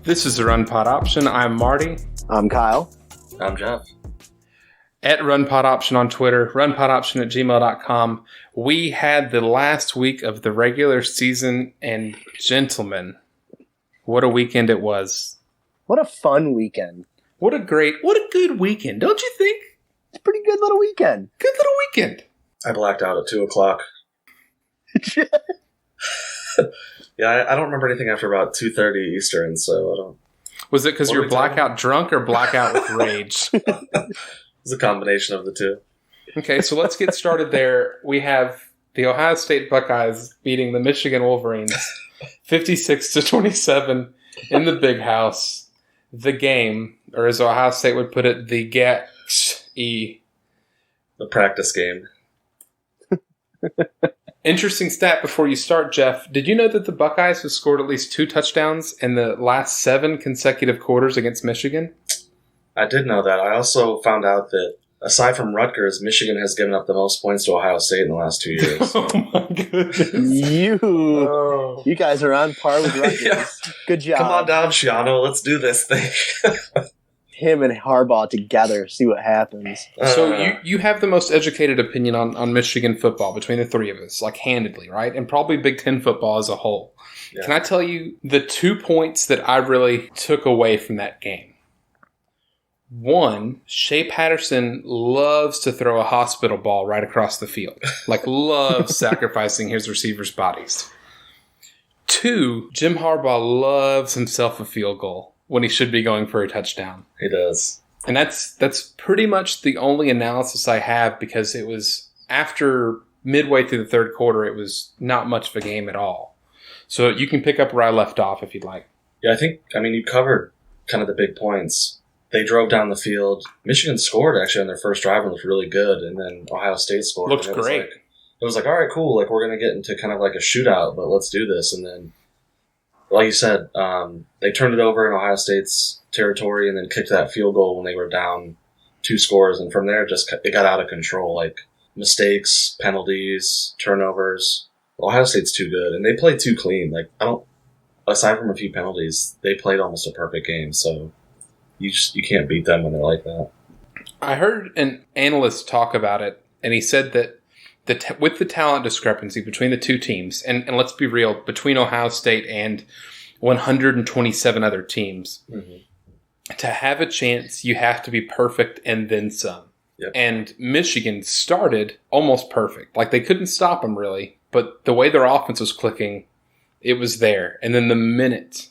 This is the Run Pod Option. I'm Marty. I'm Kyle. I'm Jeff. At Run Pod Option on Twitter, runpodoption@gmail.com. We had the last week of the regular season, and gentlemen, what a weekend it was. What a fun weekend. What a good weekend, don't you think? It's a pretty good little weekend. Good little weekend. I blacked out at 2 o'clock. Yeah, I don't remember anything after about 2:30 Eastern, so I don't... Was it because you were blackout drunk or blackout with rage? It's a combination of the two. Okay, so let's get started there. We have the Ohio State Buckeyes beating the Michigan Wolverines 56-27 in the Big House. The game, or as Ohio State would put it, the get-e. The practice game. Interesting stat before you start, Jeff. Did you know that the Buckeyes have scored at least 2 touchdowns in the last 7 consecutive quarters against Michigan? I did know that. I also found out that, aside from Rutgers, Michigan has given up the most points to Ohio State in the last 2 years. Oh, my goodness. You guys are on par with Rutgers. Yeah. Good job. Come on down, Shiano. Let's do this thing. Him and Harbaugh together. See what happens. So you have the most educated opinion on Michigan football between the three of us, like handedly, right? And probably Big Ten football as a whole. Yeah. Can I tell you the 2 points that I really took away from that game? One, Shea Patterson loves to throw a hospital ball right across the field. Like, loves sacrificing his receivers' bodies. 2, Jim Harbaugh loves himself a field goal when he should be going for a touchdown. He does. And that's pretty much the only analysis I have, because it was after midway through the third quarter, it was not much of a game at all. So you can pick up where I left off if you'd like. Yeah, you covered kind of the big points. They drove down the field. Michigan scored actually on their first drive and looked really good, and then Ohio State scored. Looked great. It was like, all right, cool. Like, we're going to get into kind of like a shootout, but let's do this. And then, like you said, they turned it over in Ohio State's territory and then kicked that field goal when they were down 2 scores. And from there, it got out of control. Like, mistakes, penalties, turnovers. Ohio State's too good, and they played too clean. Like, aside from a few penalties, they played almost a perfect game. So you can't beat them when they're like that. I heard an analyst talk about it, and he said that with the talent discrepancy between the two teams, and let's be real, between Ohio State and 127 other teams, to have a chance, you have to be perfect and then some. Yep. And Michigan started almost perfect. Like, they couldn't stop them, really, but the way their offense was clicking, it was there. And then the minute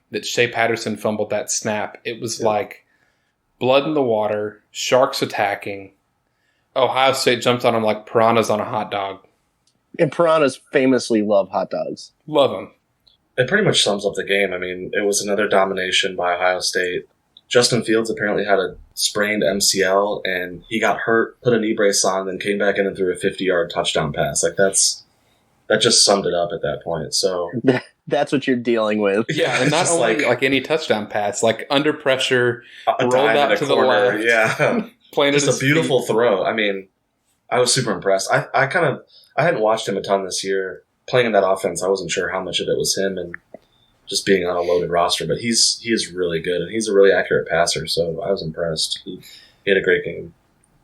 that Shea Patterson fumbled that snap, it was like blood in the water, sharks attacking. Ohio State jumped on them like piranhas on a hot dog. And piranhas famously love hot dogs. Love them. It pretty much sums up the game. I mean, it was another domination by Ohio State. Justin Fields apparently had a sprained MCL, and he got hurt, put a knee brace on, then came back in and threw a 50-yard touchdown pass. Like, that just summed it up at that point. So that's what you're dealing with. Yeah, and not only like any touchdown pass, like under pressure, rolled out to the left. Yeah. Just a beautiful throw. I mean, I was super impressed. I hadn't watched him a ton this year. Playing in that offense, I wasn't sure how much of it was him and just being on a loaded roster, but he is really good, and he's a really accurate passer, so I was impressed. He had a great game.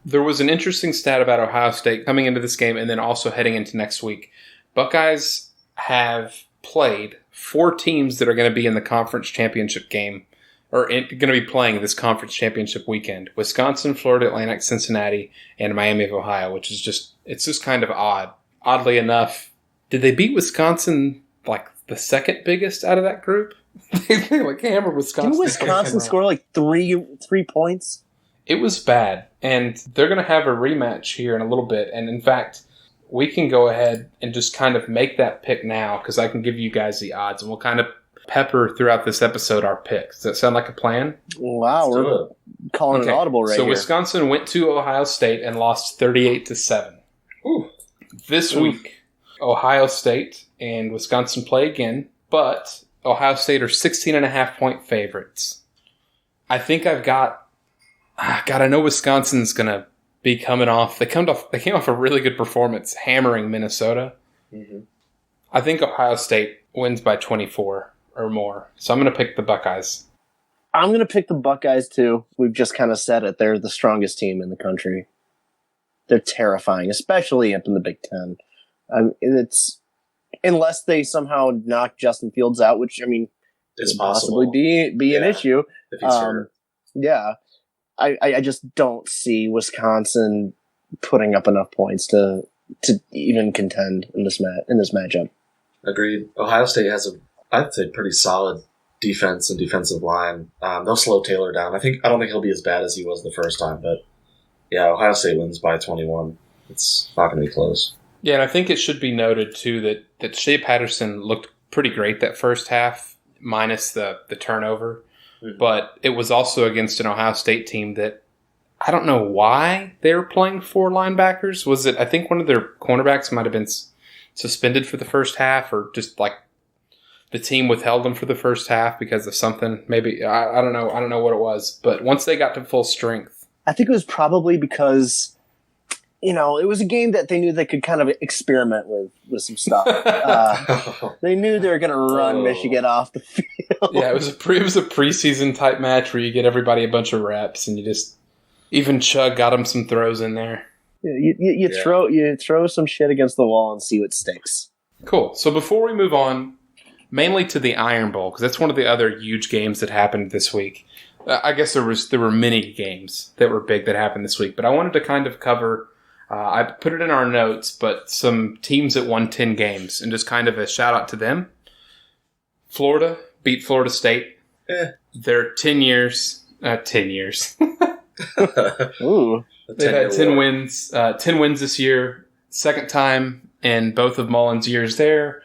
There was an interesting stat about Ohio State coming into this game and then also heading into next week. Buckeyes have played 4 teams that are going to be in the conference championship game, or going to be playing this conference championship weekend: Wisconsin, Florida Atlantic, Cincinnati, and Miami of Ohio, which is it's just kind of odd. Oddly enough, did they beat Wisconsin like the second biggest out of that group? They like hammered Wisconsin. Didn't Wisconsin score like three points? It was bad, and they're going to have a rematch here in a little bit. And in fact, we can go ahead and just kind of make that pick now, because I can give you guys the odds, and we'll kind of pepper throughout this episode our picks. Does that sound like a plan? Wow, we're calling an audible right here. So here. Wisconsin went to Ohio State and lost 38-7. Ooh. This week, Ohio State and Wisconsin play again, but Ohio State are 16.5-point favorites. I think I know Wisconsin's going to be coming off. They came off a really good performance, hammering Minnesota. Mm-hmm. I think Ohio State wins by 24. or more. So I'm going to pick the Buckeyes. I'm going to pick the Buckeyes, too. We've just kind of said it. They're the strongest team in the country. They're terrifying, especially up in the Big Ten. It's unless they somehow knock Justin Fields out, which, I mean, It's could possibly be an issue. If he's hurt. Yeah. I just don't see Wisconsin putting up enough points to even contend in this matchup. Agreed. Ohio State has I'd say, pretty solid defense and defensive line. They'll slow Taylor down. I don't think he'll be as bad as he was the first time, but yeah, Ohio State wins by 21. It's not going to be close. Yeah, and I think it should be noted, too, that Shea Patterson looked pretty great that first half, minus the turnover. Mm-hmm. But it was also against an Ohio State team that I don't know why they were playing 4 linebackers. Was it? I think one of their cornerbacks might have been suspended for the first half, or just like the team withheld them for the first half because of something. Maybe I don't know. I don't know what it was. But once they got to full strength, I think it was probably because it was a game that they knew they could kind of experiment with some stuff. They knew they were going to run Michigan off the field. Yeah, it was a preseason type match where you get everybody a bunch of reps, and even Chug got him some throws in there. You throw some shit against the wall and see what sticks. Cool. So before we move on, mainly to the Iron Bowl, because that's one of the other huge games that happened this week. I guess there were many games that were big that happened this week, but I wanted to kind of cover. I put it in our notes, but some teams that won 10 games, and just kind of a shout out to them. Florida beat Florida State. They're 10 years. 10 years. Ooh. They've had 10 wins. 10 wins this year. Second time in both of Mullen's years there.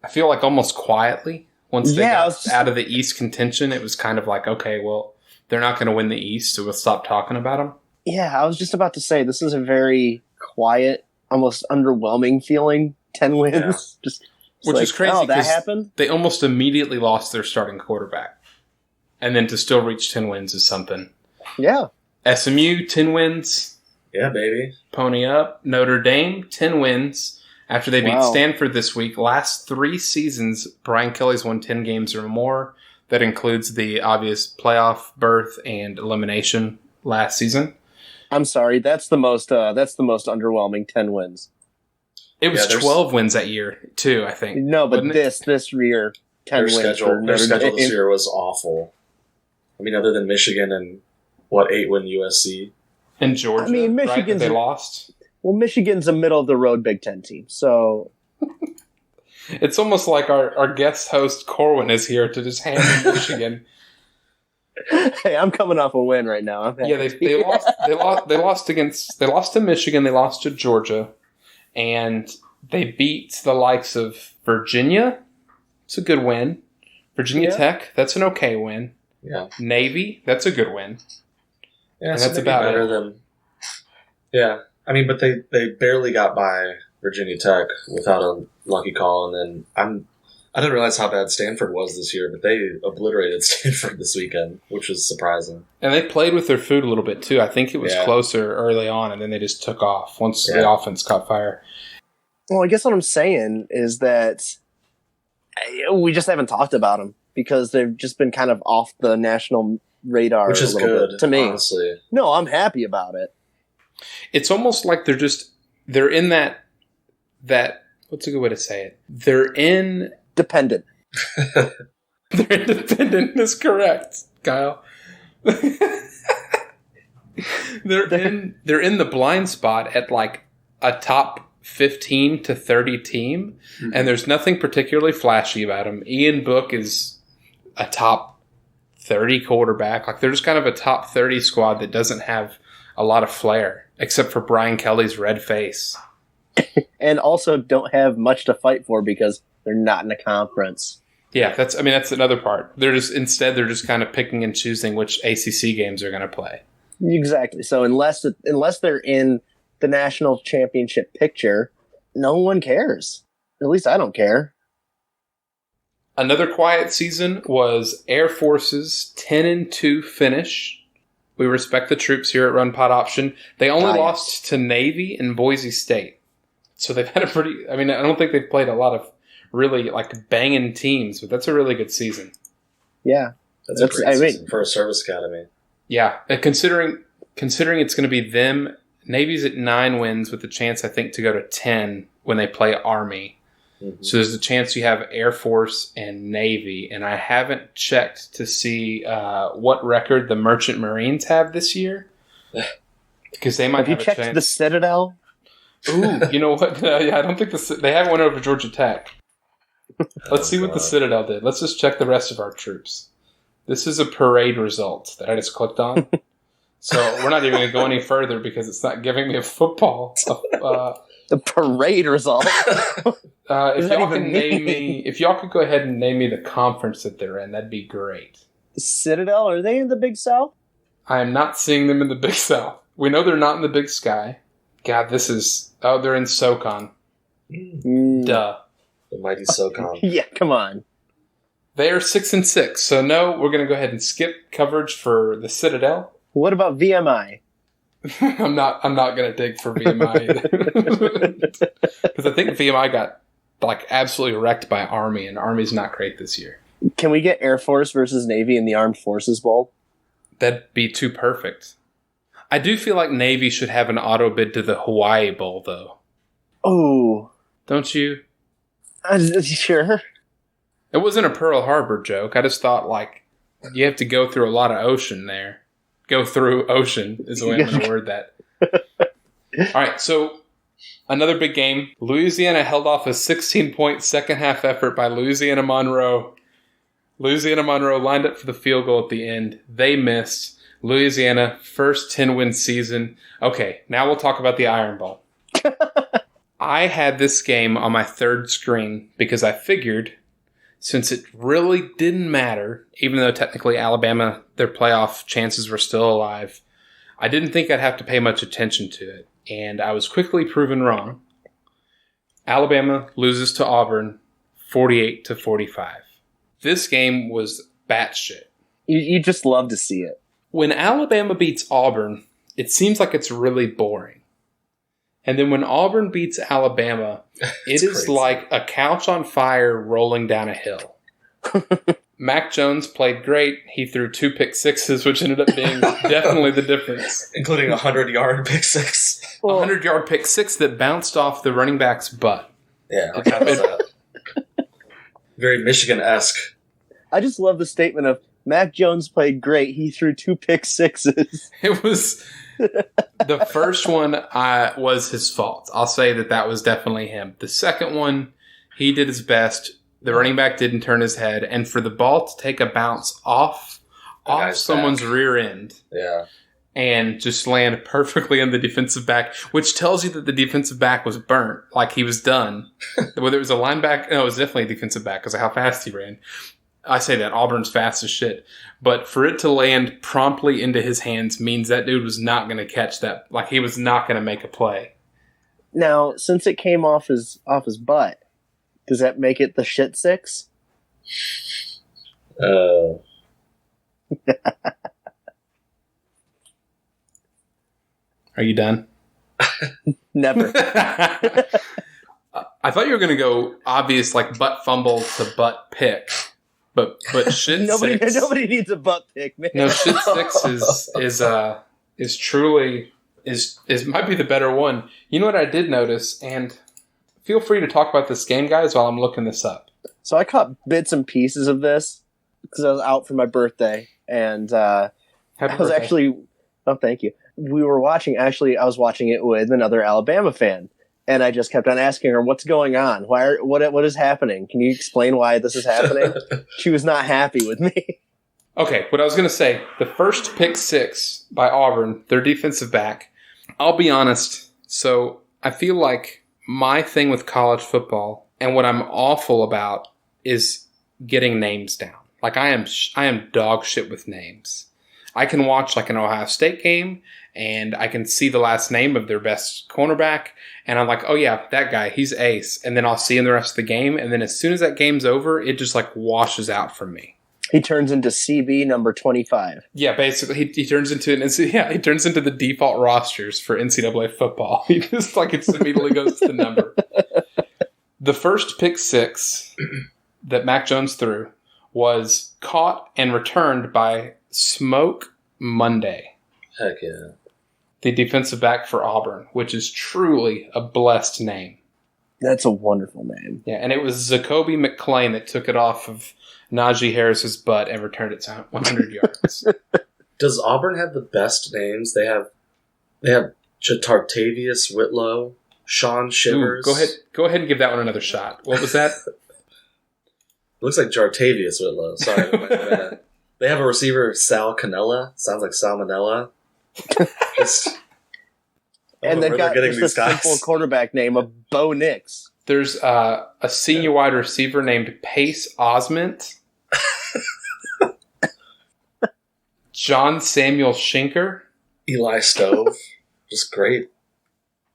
I feel like almost quietly. Once they got out of the East contention, it was kind of like, okay, well, they're not going to win the East, so we'll stop talking about them. Yeah, I was just about to say, this is a very quiet, almost underwhelming feeling. 10 wins. Yeah. Just which is crazy. Oh, that happened? They almost immediately lost their starting quarterback. And then to still reach 10 wins is something. Yeah. SMU, 10 wins. Yeah, baby. Pony up. Notre Dame, 10 wins. After they beat Stanford this week, last 3 seasons, Brian Kelly's won 10 games or more. That includes the obvious playoff berth and elimination last season. I'm sorry, that's the most underwhelming 10 wins. It was 12 wins that year too, I think. No, but this year, 10 wins. Their schedule this year was awful. I mean, other than Michigan and 8-win USC and Georgia. I mean, Michigan's they lost. Well, Michigan's a middle of the road Big Ten team, so it's almost like our guest host Corwin is here to just hand Michigan. Hey, I'm coming off a win right now. Yeah, they lost. They lost to Michigan. They lost to Georgia, and they beat the likes of Virginia. It's a good win. Virginia Tech. That's an okay win. Yeah. Navy. That's a good win. Yeah, and so that's about better than. Yeah, I mean, but they barely got by Virginia Tech without a lucky call, and then I didn't realize how bad Stanford was this year, but they obliterated Stanford this weekend, which was surprising. And they played with their food a little bit, too. I think it was closer early on, and then they just took off once the offense caught fire. Well, I guess what I'm saying is that we just haven't talked about them because they've just been kind of off the national radar which is a little good, bit, to me. Honestly. No, I'm happy about it. It's almost like they're in that what's a good way to say it? They're in... Dependent. They're independent is correct, Kyle. They're in the blind spot at like a top 15 to 30 team, and there's nothing particularly flashy about them. Ian Book is a top 30 quarterback. Like they're just kind of a top 30 squad that doesn't have a lot of flair, except for Brian Kelly's red face. And also don't have much to fight for because they're not in a conference. Yeah, that's another part. They're just kind of picking and choosing which ACC games they're going to play. Exactly. So unless they're in the national championship picture, no one cares. At least I don't care. Another quiet season was Air Force's 10-2 finish. We respect the troops here at Run Pod Option. They only lost to Navy and Boise State. So they've had I don't think they've played a lot of really like banging teams, but that's a really good season. Yeah. That's a great season for a service academy. Yeah, and considering it's going to be them, Navy's at 9 wins with a chance, I think, to go to 10 when they play Army. Mm-hmm. So there's a chance you have Air Force and Navy, and I haven't checked to see what record the Merchant Marines have this year, because they might have a chance. Have you checked the Citadel? Ooh, you know what? Yeah, I don't think they have one over Georgia Tech. Let's see what the Citadel did. Let's just check the rest of our troops. This is a parade result that I just clicked on. So we're not even going to go any further because it's not giving me a football. The parade result. If y'all could go ahead and name me the conference that they're in, that'd be great. The Citadel, are they in the Big South? I am not seeing them in the Big South. We know they're not in the Big Sky. God, they're in SoCon. Duh. The mighty SoCon. Yeah, come on. They are 6-6, so no, we're going to go ahead and skip coverage for the Citadel. What about VMI? I'm not going to dig for VMI either. Because I think VMI got like absolutely wrecked by Army, and Army's not great this year. Can we get Air Force versus Navy in the Armed Forces Bowl? That'd be too perfect. I do feel like Navy should have an auto bid to the Hawaii Bowl, though. Oh. Don't you? Sure. It wasn't a Pearl Harbor joke. I just thought, like, you have to go through a lot of ocean there. Go through ocean is the way I'm going to word that. All right, so another big game. Louisiana held off a 16-point second-half effort by Louisiana Monroe. Louisiana Monroe lined up for the field goal at the end. They missed. Louisiana, first 10-win season. Okay, now we'll talk about the Iron Bowl. I had this game on my third screen because I figured, since it really didn't matter, even though technically Alabama, their playoff chances were still alive, I didn't think I'd have to pay much attention to it. And I was quickly proven wrong. Alabama loses to Auburn 48-45. This game was batshit. You just love to see it. When Alabama beats Auburn, it seems like it's really boring. And then when Auburn beats Alabama, it is crazy. Like a couch on fire rolling down a hill. Mac Jones played great. He threw 2 pick sixes, which ended up being definitely the difference. Including a 100-yard pick six. A 100-yard pick six that bounced off the running back's butt. Yeah, how was that? Very Michigan-esque. I just love the statement of, Mac Jones played great. He threw 2 pick sixes. It was... The first one was his fault. I'll say that was definitely him. The second one, he did his best. The running back didn't turn his head. And for the ball to take a bounce off someone's rear end. Yeah. And just land perfectly on the defensive back, which tells you that the defensive back was burnt, like he was done. Whether it was a linebacker, no, it was definitely a defensive back because of how fast he ran. I say that Auburn's fast as shit, but for it to land promptly into his hands means that dude was not going to catch that. Like, he was not going to make a play. Now, since it came off his butt, does that make it the shit six? Are you done? Never. I thought you were going to go obvious, like butt fumble to butt pick. But shit six. Nobody needs a butt pick, man. No, shit six is truly might be the better one. You know what I did notice, and feel free to talk about this game, guys, while I'm looking this up. So I caught bits and pieces of this because I was out for my birthday, and I was actually. Oh, thank you. We were watching. Actually, I was watching it with another Alabama fan. And I just kept on asking her, what's going on? What is happening? Can you explain why this is happening? She was not happy with me. Okay, what I was going to say, the first pick six by Auburn, their defensive back, I'll be honest. So I feel like my thing with college football and what I'm awful about is getting names down. Like I am dog shit with names. I can watch like an Ohio State game and I can see the last name of their best cornerback and I'm like, oh yeah, that guy, he's ace. And then I'll see him the rest of the game. And then as soon as that game's over, it just like washes out from me. He turns into CB number 25. Yeah, basically he turns into he turns into the default rosters for NCAA football. He just like it immediately goes to the number. The first pick six that Mac Jones threw was caught and returned by Smoke Monday. Heck yeah. The defensive back for Auburn, which is truly a blessed name. That's a wonderful name. Yeah, and it was Zacoby McClain that took it off of Najee Harris's butt and returned it to 100 yards. Does Auburn have the best names? They have Chatartavius Whitlow, Sean Shivers. Ooh, go ahead and give that one another shot. What was that? Looks like Jartavius Whitlow. Sorry. They have a receiver, Sal Canella. Sounds like salmonella. And they've got just a simple quarterback name of Bo Nix. There's a senior wide receiver named Pace Osment. John Samuel Schinker. Eli Stove. Just great.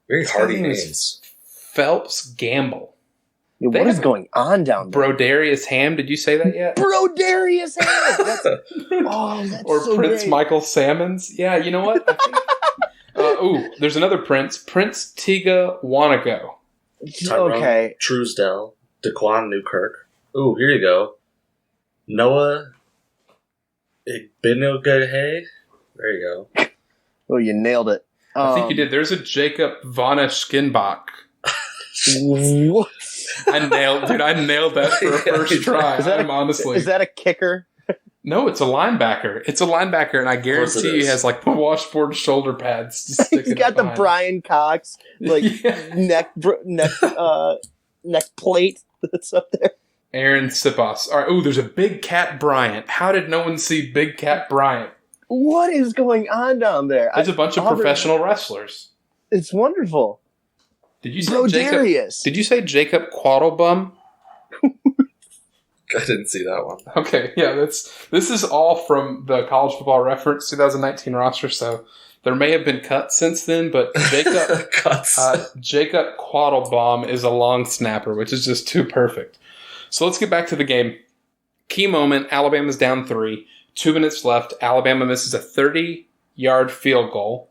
Very hardy names. Phelps Gamble. What is going on down there? Brodarius Ham. Did you say that yet? Brodarius Ham! That's or so Prince great. Michael Salmons. Yeah, you know what? I think, there's another Prince. Prince Tiga Wanago. Okay. Truesdell. Daquan Newkirk. Ooh, here you go. Noah Igbinogehe. There you go. Oh, you nailed it. I think you did. There's a Jacob Vanna Skinbach. What? I nailed that for a first try. Is that a kicker? No, it's a linebacker. And I guarantee he has like the washboard shoulder pads. He's got the Brian Cox neck plate that's up there. Aaron Sipos. All right. Ooh, there's a Big Cat Bryant. How did no one see Big Cat Bryant? What is going on down there? There's a bunch of professional wrestlers. It's wonderful. Did you say Jacob Quaddlebum? I didn't see that one. Okay, yeah, this is all from the College Football Reference 2019 roster, so there may have been cuts since then, but Jacob Quaddlebum is a long snapper, which is just too perfect. So let's get back to the game. Key moment, Alabama's down 3. 2 minutes left. Alabama misses a 30-yard field goal.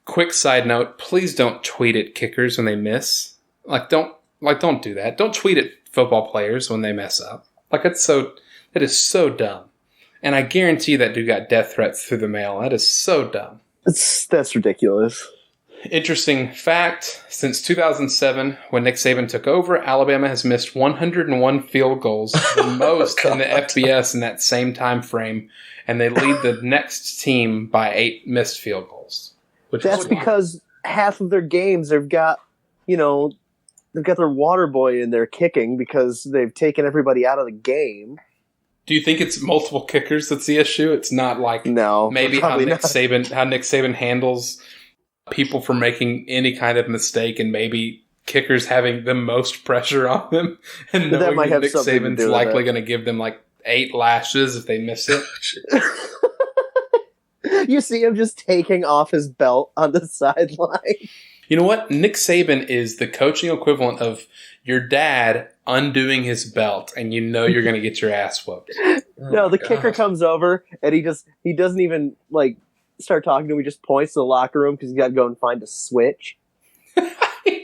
Quick side note, please don't tweet at kickers when they miss. Don't do that. Don't tweet at football players when they mess up. That is so dumb. And I guarantee that dude got death threats through the mail. That is so dumb. That's ridiculous. Interesting fact, since 2007, when Nick Saban took over, Alabama has missed 101 field goals, the most in the FBS in that same time frame, and they lead the next team by 8 missed field goals. That's because half of their games they've got their water boy in there kicking because they've taken everybody out of the game. Do you think it's multiple kickers that's the issue? It's not like maybe how Nick Saban handles people for making any kind of mistake, and maybe kickers having the most pressure on them, and knowing that Nick Saban's likely going to give them 8 lashes if they miss it. You see him just taking off his belt on the sideline. You know what? Nick Saban is the coaching equivalent of your dad undoing his belt, and you're going to get your ass whooped. Kicker comes over, and he doesn't even start talking to him. He just points to the locker room because he's got to go and find a switch.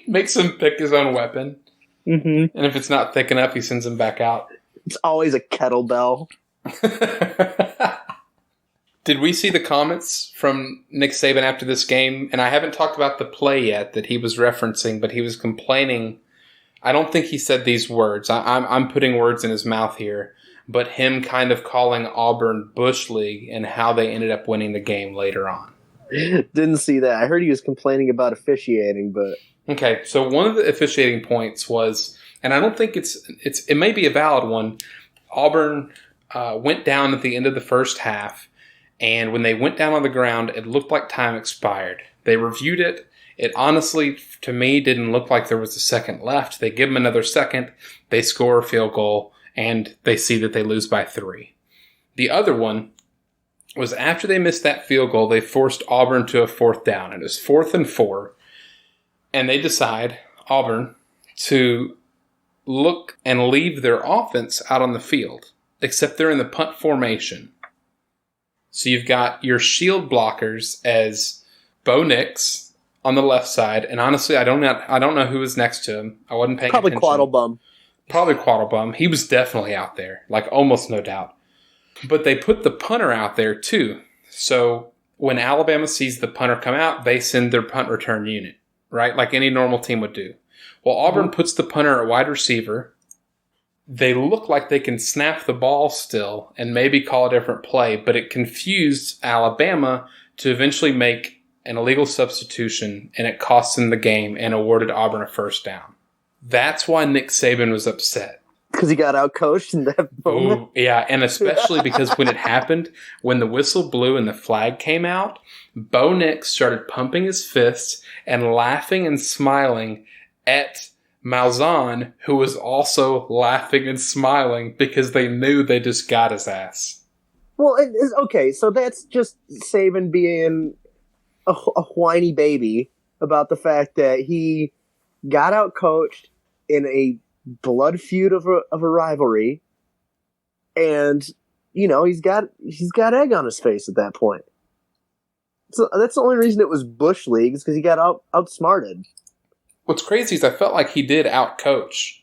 Makes him pick his own weapon. Mm-hmm. And if it's not thick enough, he sends him back out. It's always a kettlebell. Did we see the comments from Nick Saban after this game? And I haven't talked about the play yet that he was referencing, but he was complaining. I don't think he said these words. I'm putting words in his mouth here. But him kind of calling Auburn Bush League and how they ended up winning the game later on. Didn't see that. I heard he was complaining about officiating, but... Okay, so one of the officiating points was, and I don't think it may be a valid one, Auburn went down at the end of the first half, and when they went down on the ground, it looked like time expired. They reviewed it. It honestly, to me, didn't look like there was a second left. They give them another second. They score a field goal, and they see that they lose by 3. The other one was after they missed that field goal, they forced Auburn to a 4th down. It was 4th and 4, and they decide, Auburn, to look and leave their offense out on the field, except they're in the punt formation. So you've got your shield blockers as Bo Nix on the left side, and honestly, I don't know who was next to him. I wasn't paying Probably attention. Quaddlebum. Probably Quaddlebum. He was definitely out there, like almost no doubt. But they put the punter out there too. So when Alabama sees the punter come out, they send their punt return unit, right? Like any normal team would do. Well, Auburn puts the punter at wide receiver. They look like they can snap the ball still and maybe call a different play, but it confused Alabama to eventually make an illegal substitution, and it cost them the game and awarded Auburn a first down. That's why Nick Saban was upset. Because he got outcoached in that moment. Oh, yeah, and especially because when it happened, when the whistle blew and the flag came out, Bo Nix started pumping his fists and laughing and smiling at Malzahn, who was also laughing and smiling because they knew they just got his ass. Well, okay, so that's just Saban being a whiny baby about the fact that he got outcoached in a blood feud of a rivalry, and he's got egg on his face at that point. So that's the only reason it was Bush League, is because he got outsmarted. What's crazy is I felt like he did outcoach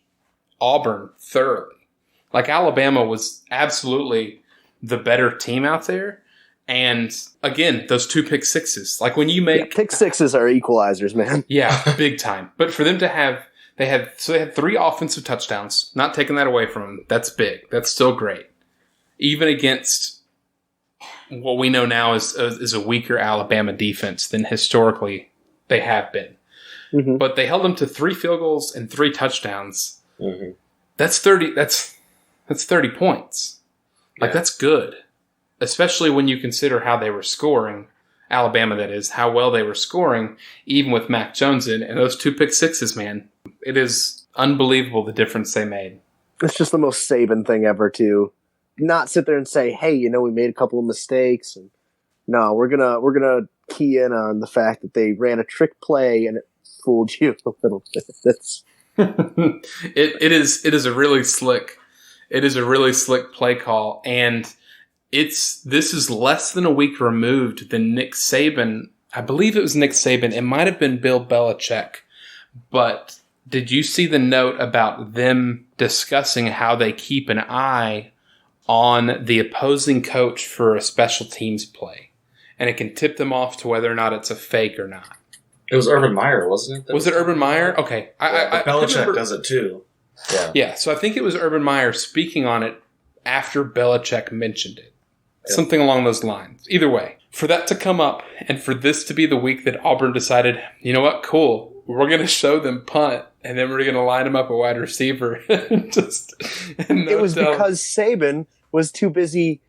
Auburn thoroughly. Like Alabama was absolutely the better team out there. And again, those 2 pick sixes. Like when you make pick sixes are equalizers, man. Yeah, big time. But for them to have they had 3 offensive touchdowns. Not taking that away from them. That's big. That's still great. Even against what we know now is a weaker Alabama defense than historically they have been. Mm-hmm. But they held them to 3 field goals and 3 touchdowns. Mm-hmm. That's 30. That's 30 points. Like that's good, especially when you consider how they were scoring. Alabama, that is, how well they were scoring, even with Mac Jones in, and those 2 pick sixes, man. It is unbelievable the difference they made. It's just the most Saban thing ever to not sit there and say, "Hey, we made a couple of mistakes." And no, we're gonna key in on the fact that they ran a trick play and it fooled you a little bit. That's it is a really slick play call, and this is less than a week removed than Nick Saban. I believe it was Nick Saban. It might have been Bill Belichick, but did you see the note about them discussing how they keep an eye on the opposing coach for a special teams play? And it can tip them off to whether or not it's a fake or not. It was Urban Meyer, wasn't it? Was it Urban Meyer? Okay. Belichick does it too. Yeah. Yeah, so I think it was Urban Meyer speaking on it after Belichick mentioned it. Yep. Something along those lines. Either way, for that to come up and for this to be the week that Auburn decided, you know what, cool, we're going to show them punt and then we're going to line them up a wide receiver. It was because Saban was too busy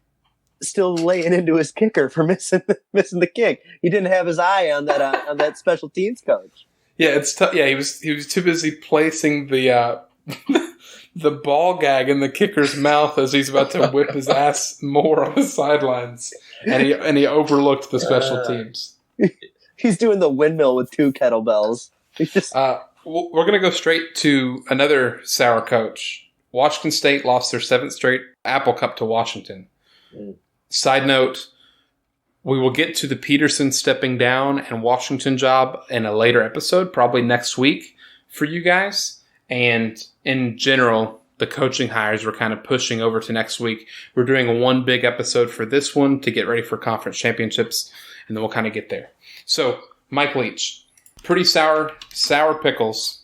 still laying into his kicker for missing the kick. He didn't have his eye on that special teams coach. Yeah, it's he was too busy placing the the ball gag in the kicker's mouth as he's about to whip his ass more on the sidelines, and he overlooked the special teams. He's doing the windmill with 2 kettlebells. He's just we're going to go straight to another sour coach. Washington State lost their 7th straight Apple Cup to Washington. Side note, we will get to the Peterson stepping down and Washington job in a later episode, probably next week for you guys. And in general, the coaching hires we're kind of pushing over to next week. We're doing one big episode for this one to get ready for conference championships, and then we'll kind of get there. So, Mike Leach, pretty sour pickles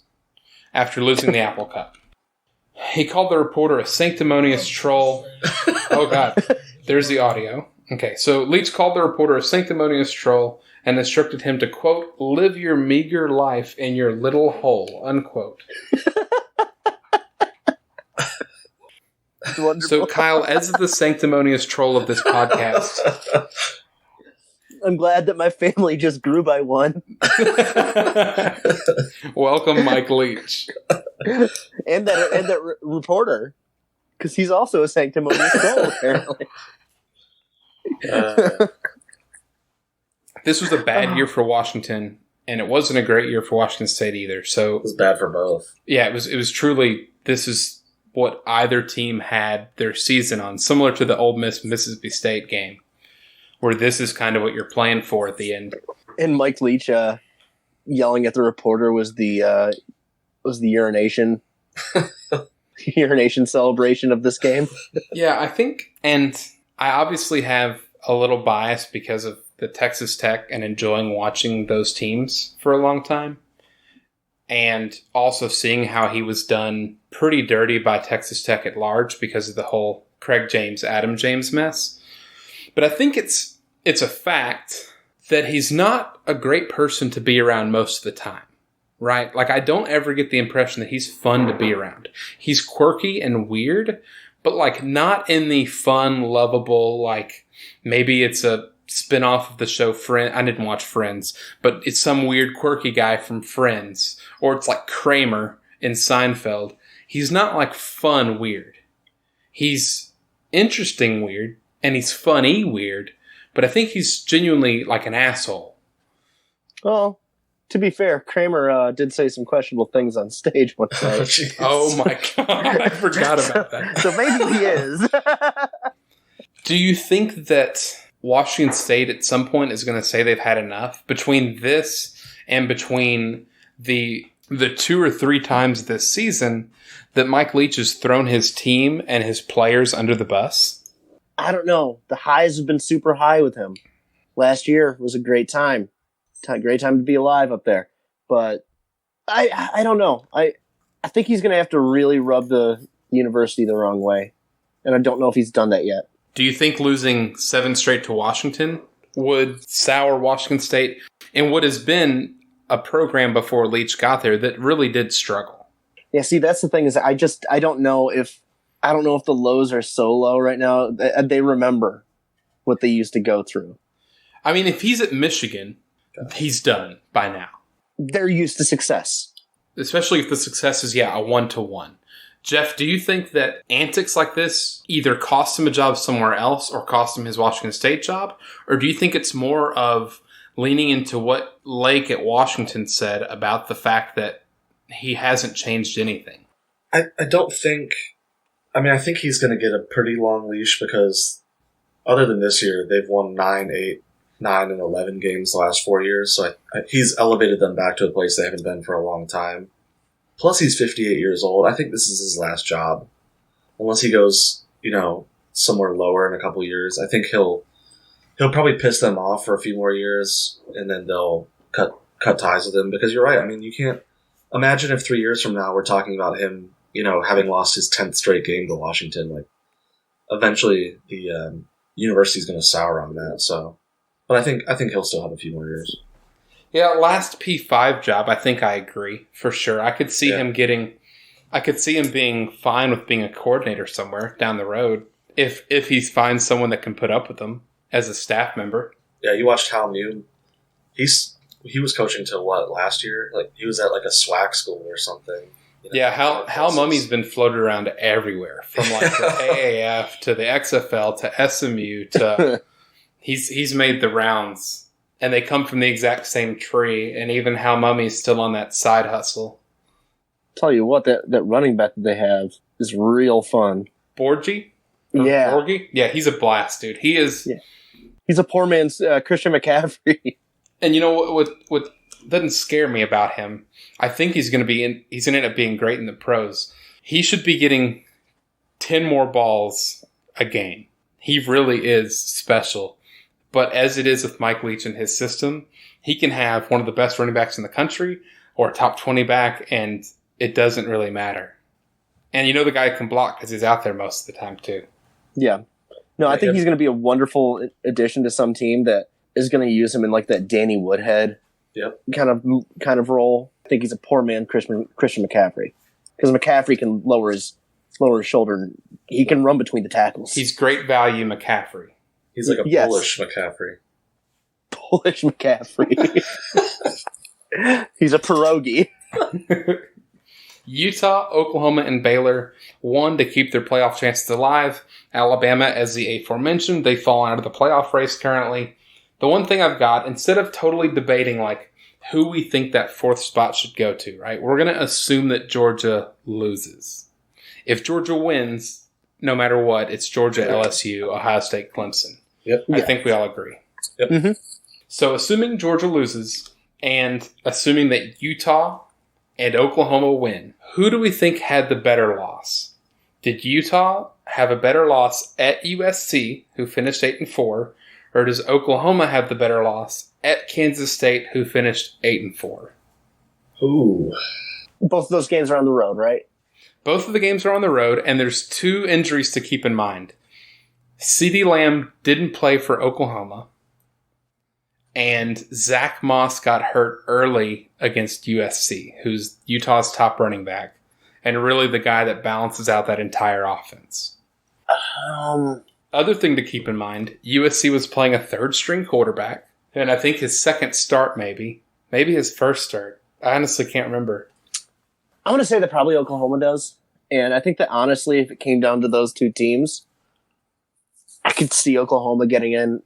after losing the Apple Cup. He called the reporter a sanctimonious troll. Oh, God. There's the audio. Okay, so Leach called the reporter a sanctimonious troll and instructed him to, quote, live your meager life in your little hole, unquote. So, Kyle, as the sanctimonious troll of this podcast, I'm glad that my family just grew by 1. Welcome, Mike Leach. and that reporter, because he's also a sanctimonious troll, apparently. This was a bad year for Washington, and it wasn't a great year for Washington State either. So it was bad for both. Yeah, it was truly, this is what either team had their season on, similar to the Ole Miss Mississippi State game, where this is kind of what you're playing for at the end. And Mike Leach yelling at the reporter was the urination urination celebration of this game. Yeah, I think, and I obviously have a little bias because of the Texas Tech and enjoying watching those teams for a long time. And also seeing how he was done pretty dirty by Texas Tech at large because of the whole Craig James, Adam James mess. But I think it's a fact that he's not a great person to be around most of the time, right? Like, I don't ever get the impression that he's fun to be around. He's quirky and weird, but, like, not in the fun, lovable, like, maybe it's a spin-off of the show Friends. I didn't watch Friends, but it's some weird, quirky guy from Friends. Or it's like Kramer in Seinfeld. He's not, like, fun weird. He's interesting weird, and he's funny weird, but I think he's genuinely, like, an asshole. Well, to be fair, Kramer did say some questionable things on stage one night. Oh my God, I forgot about that. So maybe he is. Do you think that Washington State at some point is going to say they've had enough between this and between the 2 or 3 times this season that Mike Leach has thrown his team and his players under the bus? I don't know. The highs have been super high with him. Last year was a great time. Great time to be alive up there. But I don't know. I think he's going to have to really rub the university the wrong way. And I don't know if he's done that yet. Do you think losing 7 straight to Washington would sour Washington State in what has been a program before Leach got there that really did struggle? Yeah, see, that's the thing is I don't know if the lows are so low right now. They remember what they used to go through. I mean, if he's at Michigan, he's done by now. They're used to success. Especially if the success is, a 1-to-1. Jeff, do you think that antics like this either cost him a job somewhere else or cost him his Washington State job? Or do you think it's more of leaning into what Lake at Washington said about the fact that he hasn't changed anything? I don't think... I mean, I think he's going to get a pretty long leash because other than this year, they've won 9, 8, 9, and 11 games the last 4 years. So he's elevated them back to a place they haven't been for a long time. Plus, he's 58 years old. I think this is his last job. Unless he goes, somewhere lower in a couple years. I think he'll probably piss them off for a few more years, and then they'll cut ties with him. Because you're right. I mean, you can't imagine if 3 years from now we're talking about him, having lost his 10th straight game to Washington. Like, eventually the university's going to sour on that. So, but I think he'll still have a few more years. Yeah, last P5 job, I think I agree for sure. I could see him being fine with being a coordinator somewhere down the road if he finds someone that can put up with him as a staff member. Yeah, you watched Hal Mew. He was coaching till what, last year? Like, he was at like a SWAC school or something. Yeah, Hal Mummy's been floated around everywhere, from like the AAF to the XFL to SMU to he's made the rounds. And they come from the exact same tree, and even Hal Mummy's still on that side hustle. Tell you what, that running back that they have is real fun. Borgie? Yeah. Borgie? Yeah, he's a blast, dude. He is. Yeah. He's a poor man's Christian McCaffrey. And you know what doesn't scare me about him? I think he's going to end up being great in the pros. He should be getting 10 more balls a game. He really is special. But as it is with Mike Leach and his system, he can have one of the best running backs in the country or a top 20 back, and it doesn't really matter. And the guy can block because he's out there most of the time, too. Yeah. No, I think he's going to be a wonderful addition to some team that is going to use him in like that Danny Woodhead kind of role. I think he's a poor man Christian McCaffrey because McCaffrey can lower his shoulder and he can run between the tackles. He's great value McCaffrey. He's like a Polish McCaffrey. Polish McCaffrey. He's a pierogi. Utah, Oklahoma, and Baylor won to keep their playoff chances alive. Alabama, as the aforementioned, they've fallen out of the playoff race currently. The one thing I've got, instead of totally debating like who we think that 4th spot should go to, right? We're going to assume that Georgia loses. If Georgia wins, no matter what, it's Georgia, LSU, Ohio State, Clemson. Yep. I think we all agree. Yep. Mm-hmm. So assuming Georgia loses, And assuming that Utah and Oklahoma win, who do we think had the better loss? Did Utah have a better loss at USC, who finished 8-4, or does Oklahoma have the better loss at Kansas State, who finished 8-4? Ooh. Both of those games are on the road, right? Both of the games are on the road, and there's 2 injuries to keep in mind. CeeDee Lamb didn't play for Oklahoma, and Zach Moss got hurt early against USC, who's Utah's top running back, and really the guy that balances out that entire offense. Other thing to keep in mind, USC was playing a third-string quarterback, and I think his second start maybe his first start. I honestly can't remember. I want to say that probably Oklahoma does. And I think that honestly, if it came down to those 2 teams, I could see Oklahoma getting in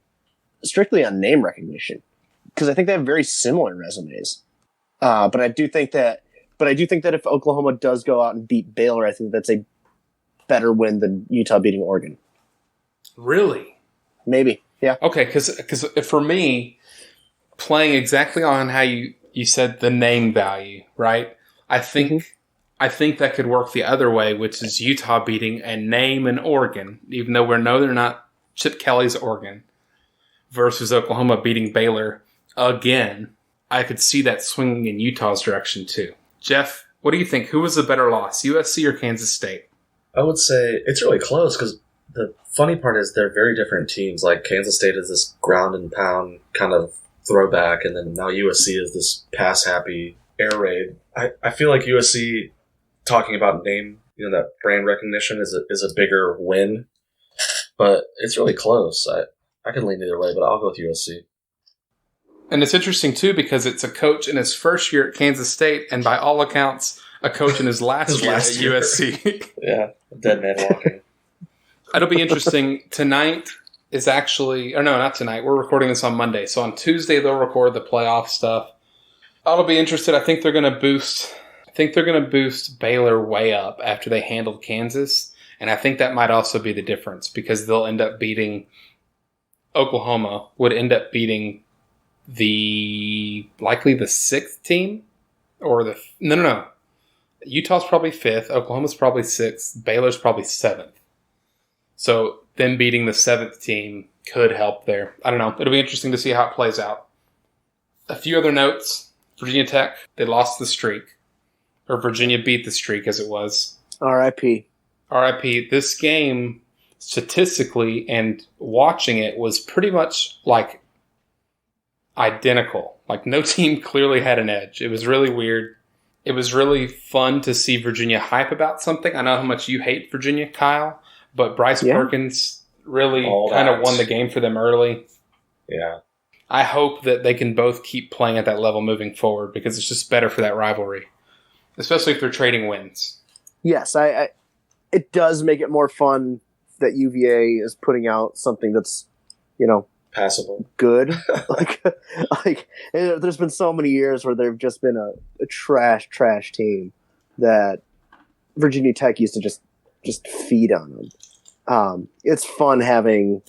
strictly on name recognition. Because I think they have very similar resumes. But I do think that if Oklahoma does go out and beat Baylor, I think that's a better win than Utah beating Oregon. Really? Maybe. Yeah. Okay, because for me, playing exactly on how you said the name value, right? I think that could work the other way, which is Utah beating a name in Oregon, even though we know they're not Chip Kelly's Oregon, versus Oklahoma beating Baylor again. I could see that swinging in Utah's direction too. Jeff, what do you think? Who was the better loss, USC or Kansas State? I would say it's really close because the funny part is they're very different teams. Like Kansas State is this ground and pound kind of throwback, and then now USC is this pass-happy air raid. I feel like USC, talking about name, that brand recognition is a bigger win, but it's really close. I could lean either way, but I'll go with USC. And it's interesting, too, because it's a coach in his first year at Kansas State, and by all accounts, a coach in his last year at USC. Yeah, dead man walking. It'll be interesting. Tonight is actually... Or no, not tonight. We're recording this on Monday. So on Tuesday, they'll record the playoff stuff. I'll be interested. I think they're going to boost Baylor way up after they handled Kansas. And I think that might also be the difference, because they'll end up beating... Oklahoma would end up beating... likely the 6th team, or no. Utah's probably 5th, Oklahoma's probably 6th, Baylor's probably 7th. So them beating the 7th team could help there. I don't know. It'll be interesting to see how it plays out. A few other notes. Virginia Tech, they lost the streak. Or Virginia beat the streak, as it was. R.I.P. R.I.P. This game, statistically, and watching it, was pretty much like identical. Like, no team clearly had an edge. It was really weird. It was really fun to see Virginia hype about something. I know how much you hate Virginia, Kyle, but Bryce Perkins really kind of won the game for them early. Yeah. I hope that they can both keep playing at that level moving forward, because it's just better for that rivalry, especially if they're trading wins. Yes, it does make it more fun that UVA is putting out something that's, passable, good. There's been so many years where they've just been a trash team that Virginia Tech used to just feed on them. It's fun having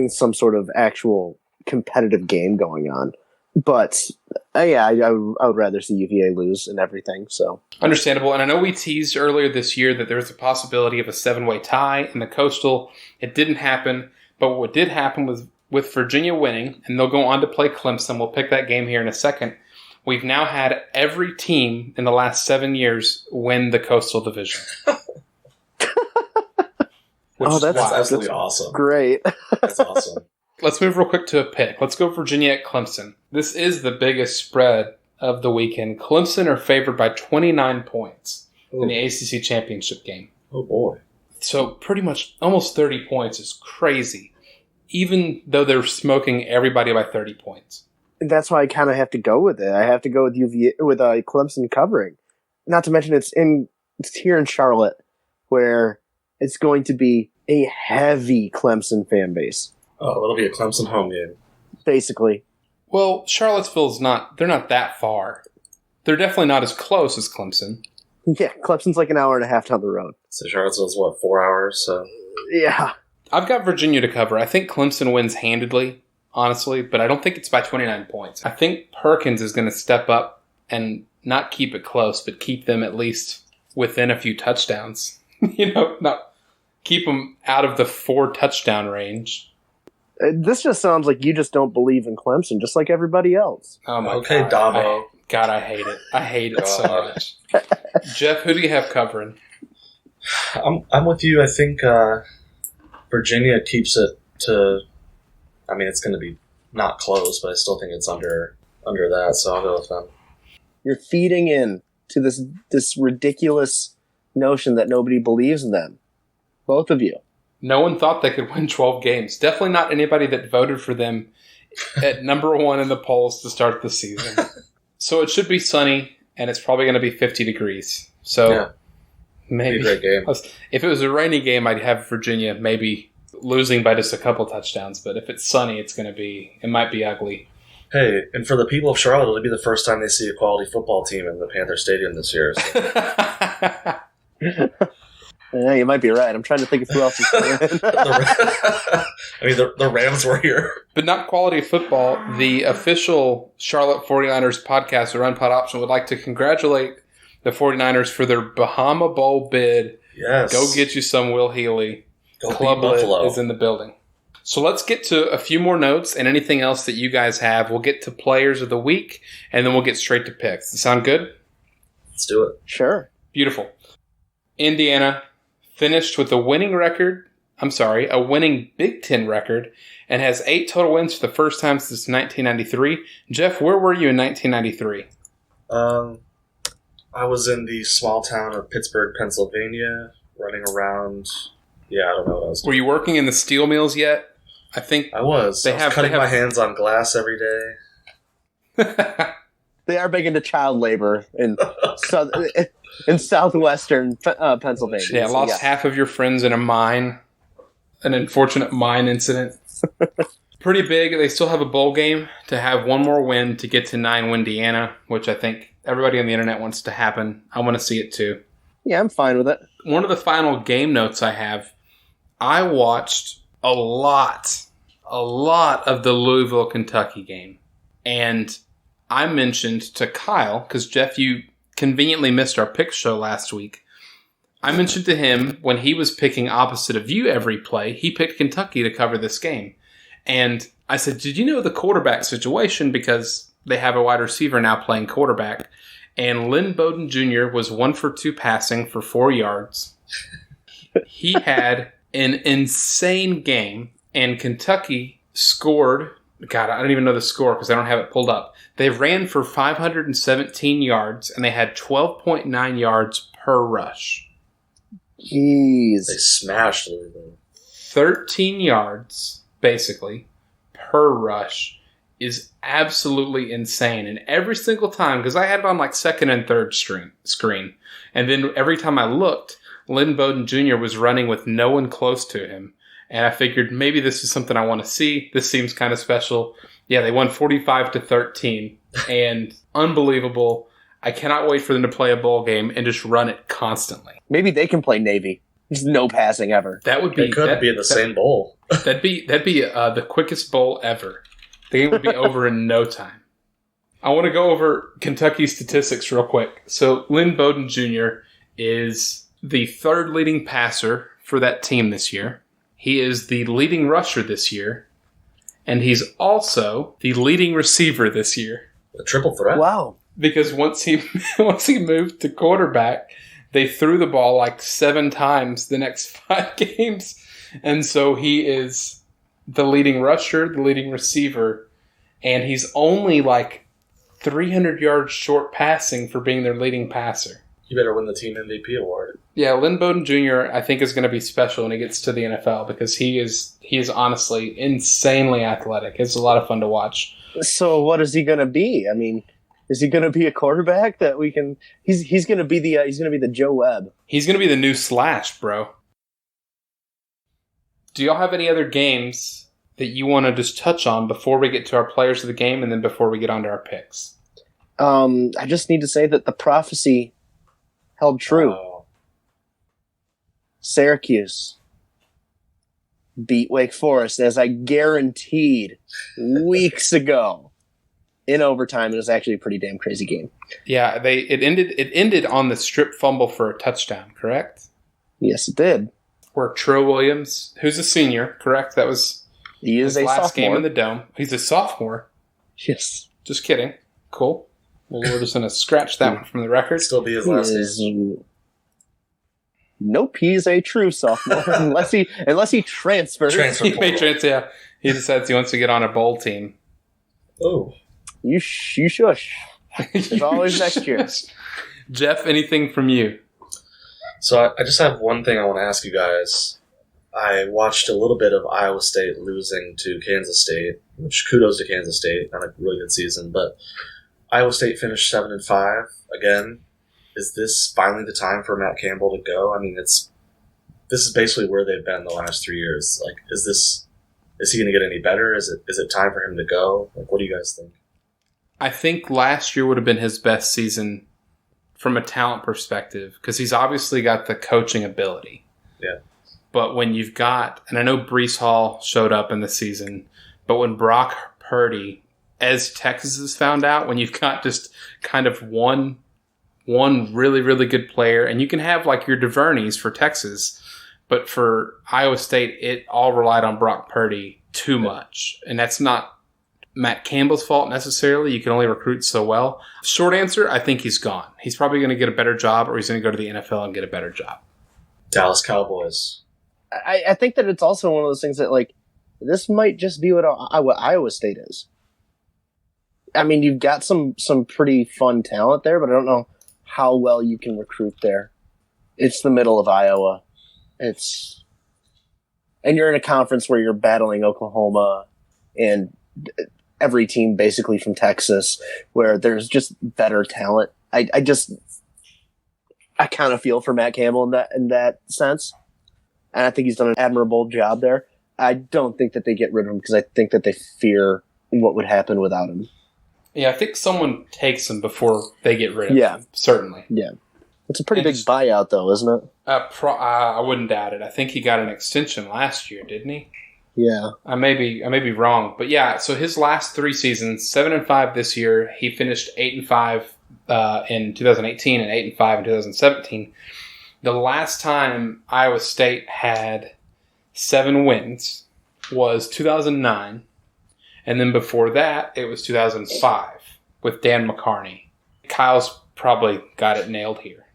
some sort of actual competitive game going on, but I would rather see UVA lose and everything. So understandable. And I know we teased earlier this year that there was a possibility of a 7-way tie in the Coastal. It didn't happen, but what did happen was, with Virginia winning, and they'll go on to play Clemson. We'll pick that game here in a second. We've now had every team in the last 7 years win the Coastal Division. That's absolutely awesome. Great. That's awesome. Let's move real quick to a pick. Let's go Virginia at Clemson. This is the biggest spread of the weekend. Clemson are favored by 29 points in the ACC championship game. Oh, boy. So pretty much almost 30 points is crazy, even though they're smoking everybody by 30 points. And that's why I kind of have to go with it. I have to go with UVA, with Clemson covering. Not to mention it's here in Charlotte, where it's going to be a heavy Clemson fan base. Oh, it'll be a Clemson home game. Basically. Well, Charlottesville's they're not that far. They're definitely not as close as Clemson. Yeah, Clemson's like an hour and a half down the road. So Charlottesville's, 4 hours? So yeah. I've got Virginia to cover. I think Clemson wins handedly. honestly, but I don't think it's by 29 points. I think Perkins is going to step up and not keep it close, but keep them at least within a few touchdowns. Not keep them out of the 4 touchdown range. This just sounds like you just don't believe in Clemson, just like everybody else. Oh my okay, God. Dabo. I hate it. I hate it so much. Jeff, who do you have covering? I'm with you. I think Virginia keeps it to. I mean, it's going to be not close, but I still think it's under that. So I'll go with them. You're feeding in to this ridiculous notion that nobody believes in them. Both of you. No one thought they could win 12 games. Definitely not anybody that voted for them at number 1 in the polls to start the season. So it should be sunny, and it's probably going to be 50 degrees. So maybe be a great game. If it was a rainy game, I'd have Virginia maybe losing by just a couple touchdowns. But if it's sunny, it might be ugly. Hey, and for the people of Charlotte, it'll be the first time they see a quality football team in the Panther Stadium this year. So. Yeah, you might be right. I'm trying to think of who else is going in. The Rams were here. But not quality football. The official Charlotte 49ers podcast, the Run Pod Option, would like to congratulate the 49ers for their Bahama Bowl bid. Yes. Go get you some Will Healy. Go Club beat Buffalo. is in the building. So let's get to a few more notes and anything else that you guys have. We'll get to players of the week, and then we'll get straight to picks. Does that sound good? Let's do it. Sure. Beautiful. Indiana finished with a winning Big Ten record, and has 8 total wins for the first time since 1993. Jeff, where were you in 1993? I was in the small town of Pittsburgh, Pennsylvania, running around. Yeah, I don't know what I was doing. Were you working in the steel mills yet? I think I was. I was cutting my hands on glass every day. They are big into child labor in southwestern Pennsylvania. Yeah, lost half of your friends in a mine. An unfortunate mine incident. Pretty big. They still have a bowl game to have one more win to get to 9-win Indiana, which I think everybody on the internet wants to happen. I want to see it too. Yeah, I'm fine with it. One of the final game notes I have, I watched a lot of the Louisville, Kentucky game. And I mentioned to Kyle, because Jeff, you conveniently missed our pick show last week. I mentioned to him when he was picking opposite of you every play, he picked Kentucky to cover this game. And I said, did you know the quarterback situation? Because they have a wide receiver now playing quarterback. And Lynn Bowden Jr. was 1 for 2 passing for 4 yards. He had an insane game, and Kentucky scored. God, I don't even know the score because I don't have it pulled up. They ran for 517 yards, and they had 12.9 yards per rush. Jeez. They smashed Louisville. 13 yards, basically, per rush is absolutely insane. And every single time, because I had it on like second and third screen, and then every time I looked, Lynn Bowden Jr. was running with no one close to him. And I figured maybe this is something I want to see. This seems kind of special. Yeah, they won 45-13, and unbelievable. I cannot wait for them to play a bowl game and just run it constantly. Maybe they can play Navy. There's no passing ever. That would be. They could be in the same bowl. That'd be the quickest bowl ever. The game would be over in no time. I want to go over Kentucky statistics real quick. So Lynn Bowden Jr. is the 3rd leading passer for that team this year. He is the leading rusher this year, and he's also the leading receiver this year. A triple threat. Wow. Because once he moved to quarterback, they threw the ball like 7 times the next 5 games. And so he is the leading rusher, the leading receiver, and he's only like 300 yards short passing for being their leading passer. You better win the team MVP award. Yeah, Lynn Bowden Jr. I think is going to be special when he gets to the NFL because he is honestly insanely athletic. It's a lot of fun to watch. So what is he going to be? I mean, is he going to be a quarterback that we can? He's going to be the Joe Webb. He's going to be the new Slash, bro. Do y'all have any other games that you want to just touch on before we get to our players of the game and then before we get on to our picks? I just need to say that the prophecy held true. Oh. Syracuse beat Wake Forest, as I guaranteed weeks ago in overtime. It was actually a pretty damn crazy game. Yeah, it ended on the strip fumble for a touchdown, correct? Yes, it did. Where Tro Williams, who's a senior, correct? That was his last game in the Dome. He's a sophomore. Yes. Just kidding. Cool. Well, we're just going to scratch that one from the record. Still be his last name. Nope, he's a true sophomore unless he transfers. He may transfer. He decides he wants to get on a bowl team. Oh, you shush. There's always next year. Jeff, anything from you? So I just have one thing I want to ask you guys. I watched a little bit of Iowa State losing to Kansas State, which kudos to Kansas State, not a really good season, but Iowa State finished 7-5 again. Is this finally the time for Matt Campbell to go? I mean, this is basically where they've been the last 3 years. Like, is he going to get any better? Is it time for him to go? Like, what do you guys think? I think last year would have been his best season from a talent perspective because he's obviously got the coaching ability. Yeah. But when you've got, and I know Breece Hall showed up in the season, but when Brock Purdy, as Texas has found out, when you've got just kind of one really, really good player, and you can have like your DuVerneys for Texas, but for Iowa State, it all relied on Brock Purdy too much. And that's not Matt Campbell's fault necessarily. You can only recruit so well. Short answer, I think he's gone. He's probably going to get a better job, or he's going to go to the NFL and get a better job. Dallas Cowboys. I think that it's also one of those things that, like, this might just be what Iowa State is. I mean, you've got some pretty fun talent there, but I don't know how well you can recruit there. It's the middle of Iowa. And you're in a conference where you're battling Oklahoma and every team basically from Texas, where there's just better talent. I kind of feel for Matt Campbell in that sense. And I think he's done an admirable job there. I don't think that they get rid of him because I think that they fear what would happen without him. Yeah, I think someone takes him before they get rid of him. Certainly. Yeah. It's a pretty big buyout, though, isn't it? I wouldn't doubt it. I think he got an extension last year, didn't he? Yeah. I may be wrong. But yeah, so his last 3 seasons, 7-5 this year. He finished 8-5 in 2018 and 8-5 in 2017. The last time Iowa State had 7 wins was 2009. And then before that, it was 2005 with Dan McCarney. Kyle's probably got it nailed here.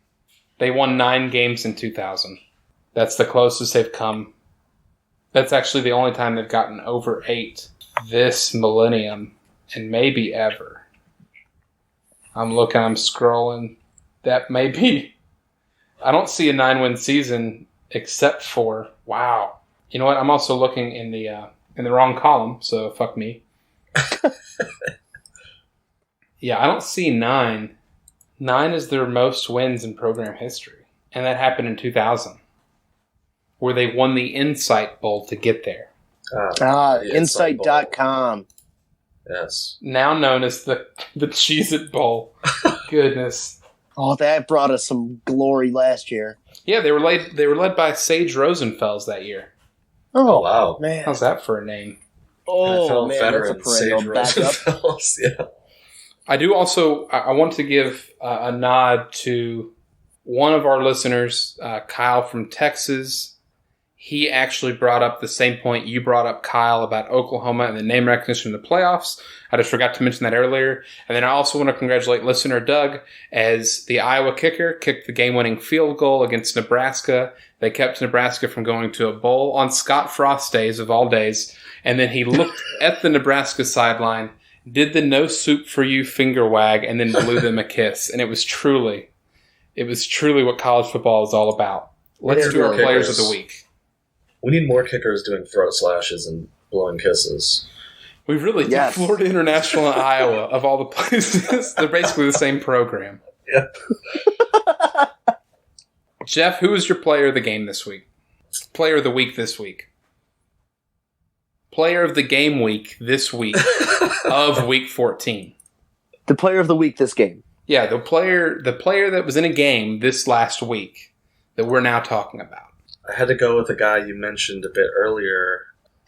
They won 9 games in 2000. That's the closest they've come. That's actually the only time they've gotten over 8 this millennium and maybe ever. I'm scrolling. That may be. I don't see a 9-win season except for, wow. You know what? I'm also looking in the wrong column, so fuck me. Yeah, I don't see 9. 9 is their most wins in program history. And that happened in 2000, where they won the Insight Bowl to get there. Insight.com. Yes. Now known as the Cheez-It Bowl. Goodness. Oh, that brought us some glory last year. Yeah, they were led by Sage Rosenfels that year. Oh, wow. Man. How's that for a name? Oh, NFL man, veteran that's a perennial backup. Yeah. I do also, I want to give a nod to one of our listeners, Kyle from Texas. He actually brought up the same point you brought up, Kyle, about Oklahoma and the name recognition in the playoffs. I just forgot to mention that earlier. And then I also want to congratulate listener Doug, as the Iowa kicker kicked the game-winning field goal against Nebraska. They kept Nebraska from going to a bowl on Scott Frost days of all days. And then he looked at the Nebraska sideline, did the no soup for you finger wag, and then blew them a kiss. And it was truly what college football is all about. Let's do our players of the week. We need more kickers doing throat slashes and blowing kisses. We really do. Florida International and Iowa, of all the places. They're basically the same program. Yeah. Jeff, who is your player of the game this week? Player of the week this week. Player of the game week this week of week 14. The player of the week this game. Yeah, the player that was in a game this last week that we're now talking about. I had to go with the guy you mentioned a bit earlier,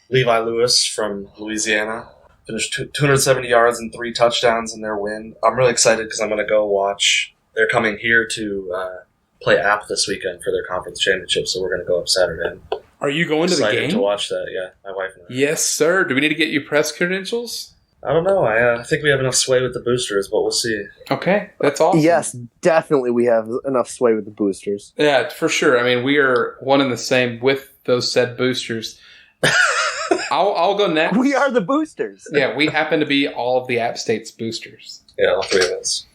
Levi Lewis from Louisiana. Finished 270 yards and 3 touchdowns in their win. I'm really excited because I'm going to go watch. They're coming here to play App this weekend for their conference championship, so we're going to go up Saturday. Are you going to the game? Excited to watch that, yeah. My wife and I. Yes, sir. Do we need to get you press credentials? I don't know. I think we have enough sway with the boosters, but we'll see. Okay, that's awesome. Yes, definitely we have enough sway with the boosters. Yeah, for sure. I mean, we are one and the same with those said boosters. I'll go next. We are the boosters. Yeah, we happen to be all of the App State's boosters. Yeah, all 3 of us.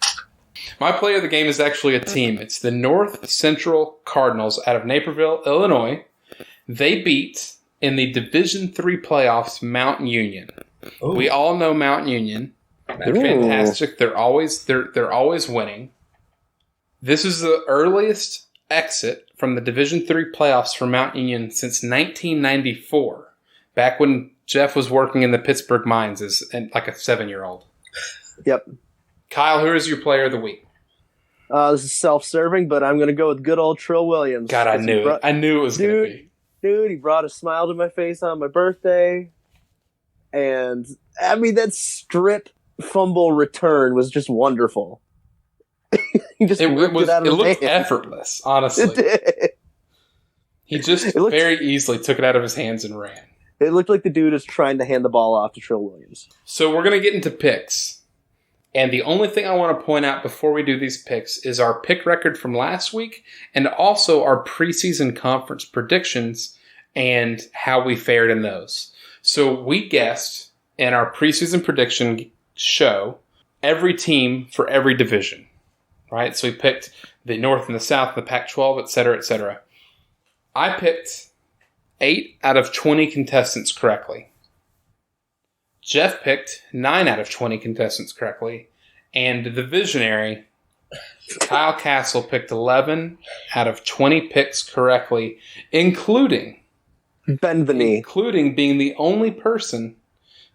My player of the game is actually a team. It's the North Central Cardinals out of Naperville, Illinois. They beat, in the Division III playoffs, Mount Union. Ooh. We all know Mount Union. They're fantastic. They're always winning. This is the earliest exit from the Division III playoffs for Mount Union since 1994, back when Jeff was working in the Pittsburgh mines as like a 7-year-old. Yep. Kyle, who is your player of the week? This is self-serving, but I'm going to go with good old Trill Williams. God, I knew it. I knew it was going to be. Dude, he brought a smile to my face on my birthday. And, I mean, that strip fumble return was just wonderful. He just ripped it out of his looked hand. Effortless, honestly. It did. He just very easily took it out of his hands and ran. It looked like the dude is trying to hand the ball off to Trill Williams. So we're going to get into picks. And the only thing I want to point out before we do these picks is our pick record from last week and also our preseason conference predictions and how we fared in those. So we guessed in our preseason prediction show every team for every division, right? So we picked the North and the South, the Pac-12, et cetera, et cetera. I picked 8 out of 20 contestants correctly. Jeff picked 9 out of 20 contestants correctly. And the visionary, Kyle Castle, picked 11 out of 20 picks correctly, including Bend the knee. Including being the only person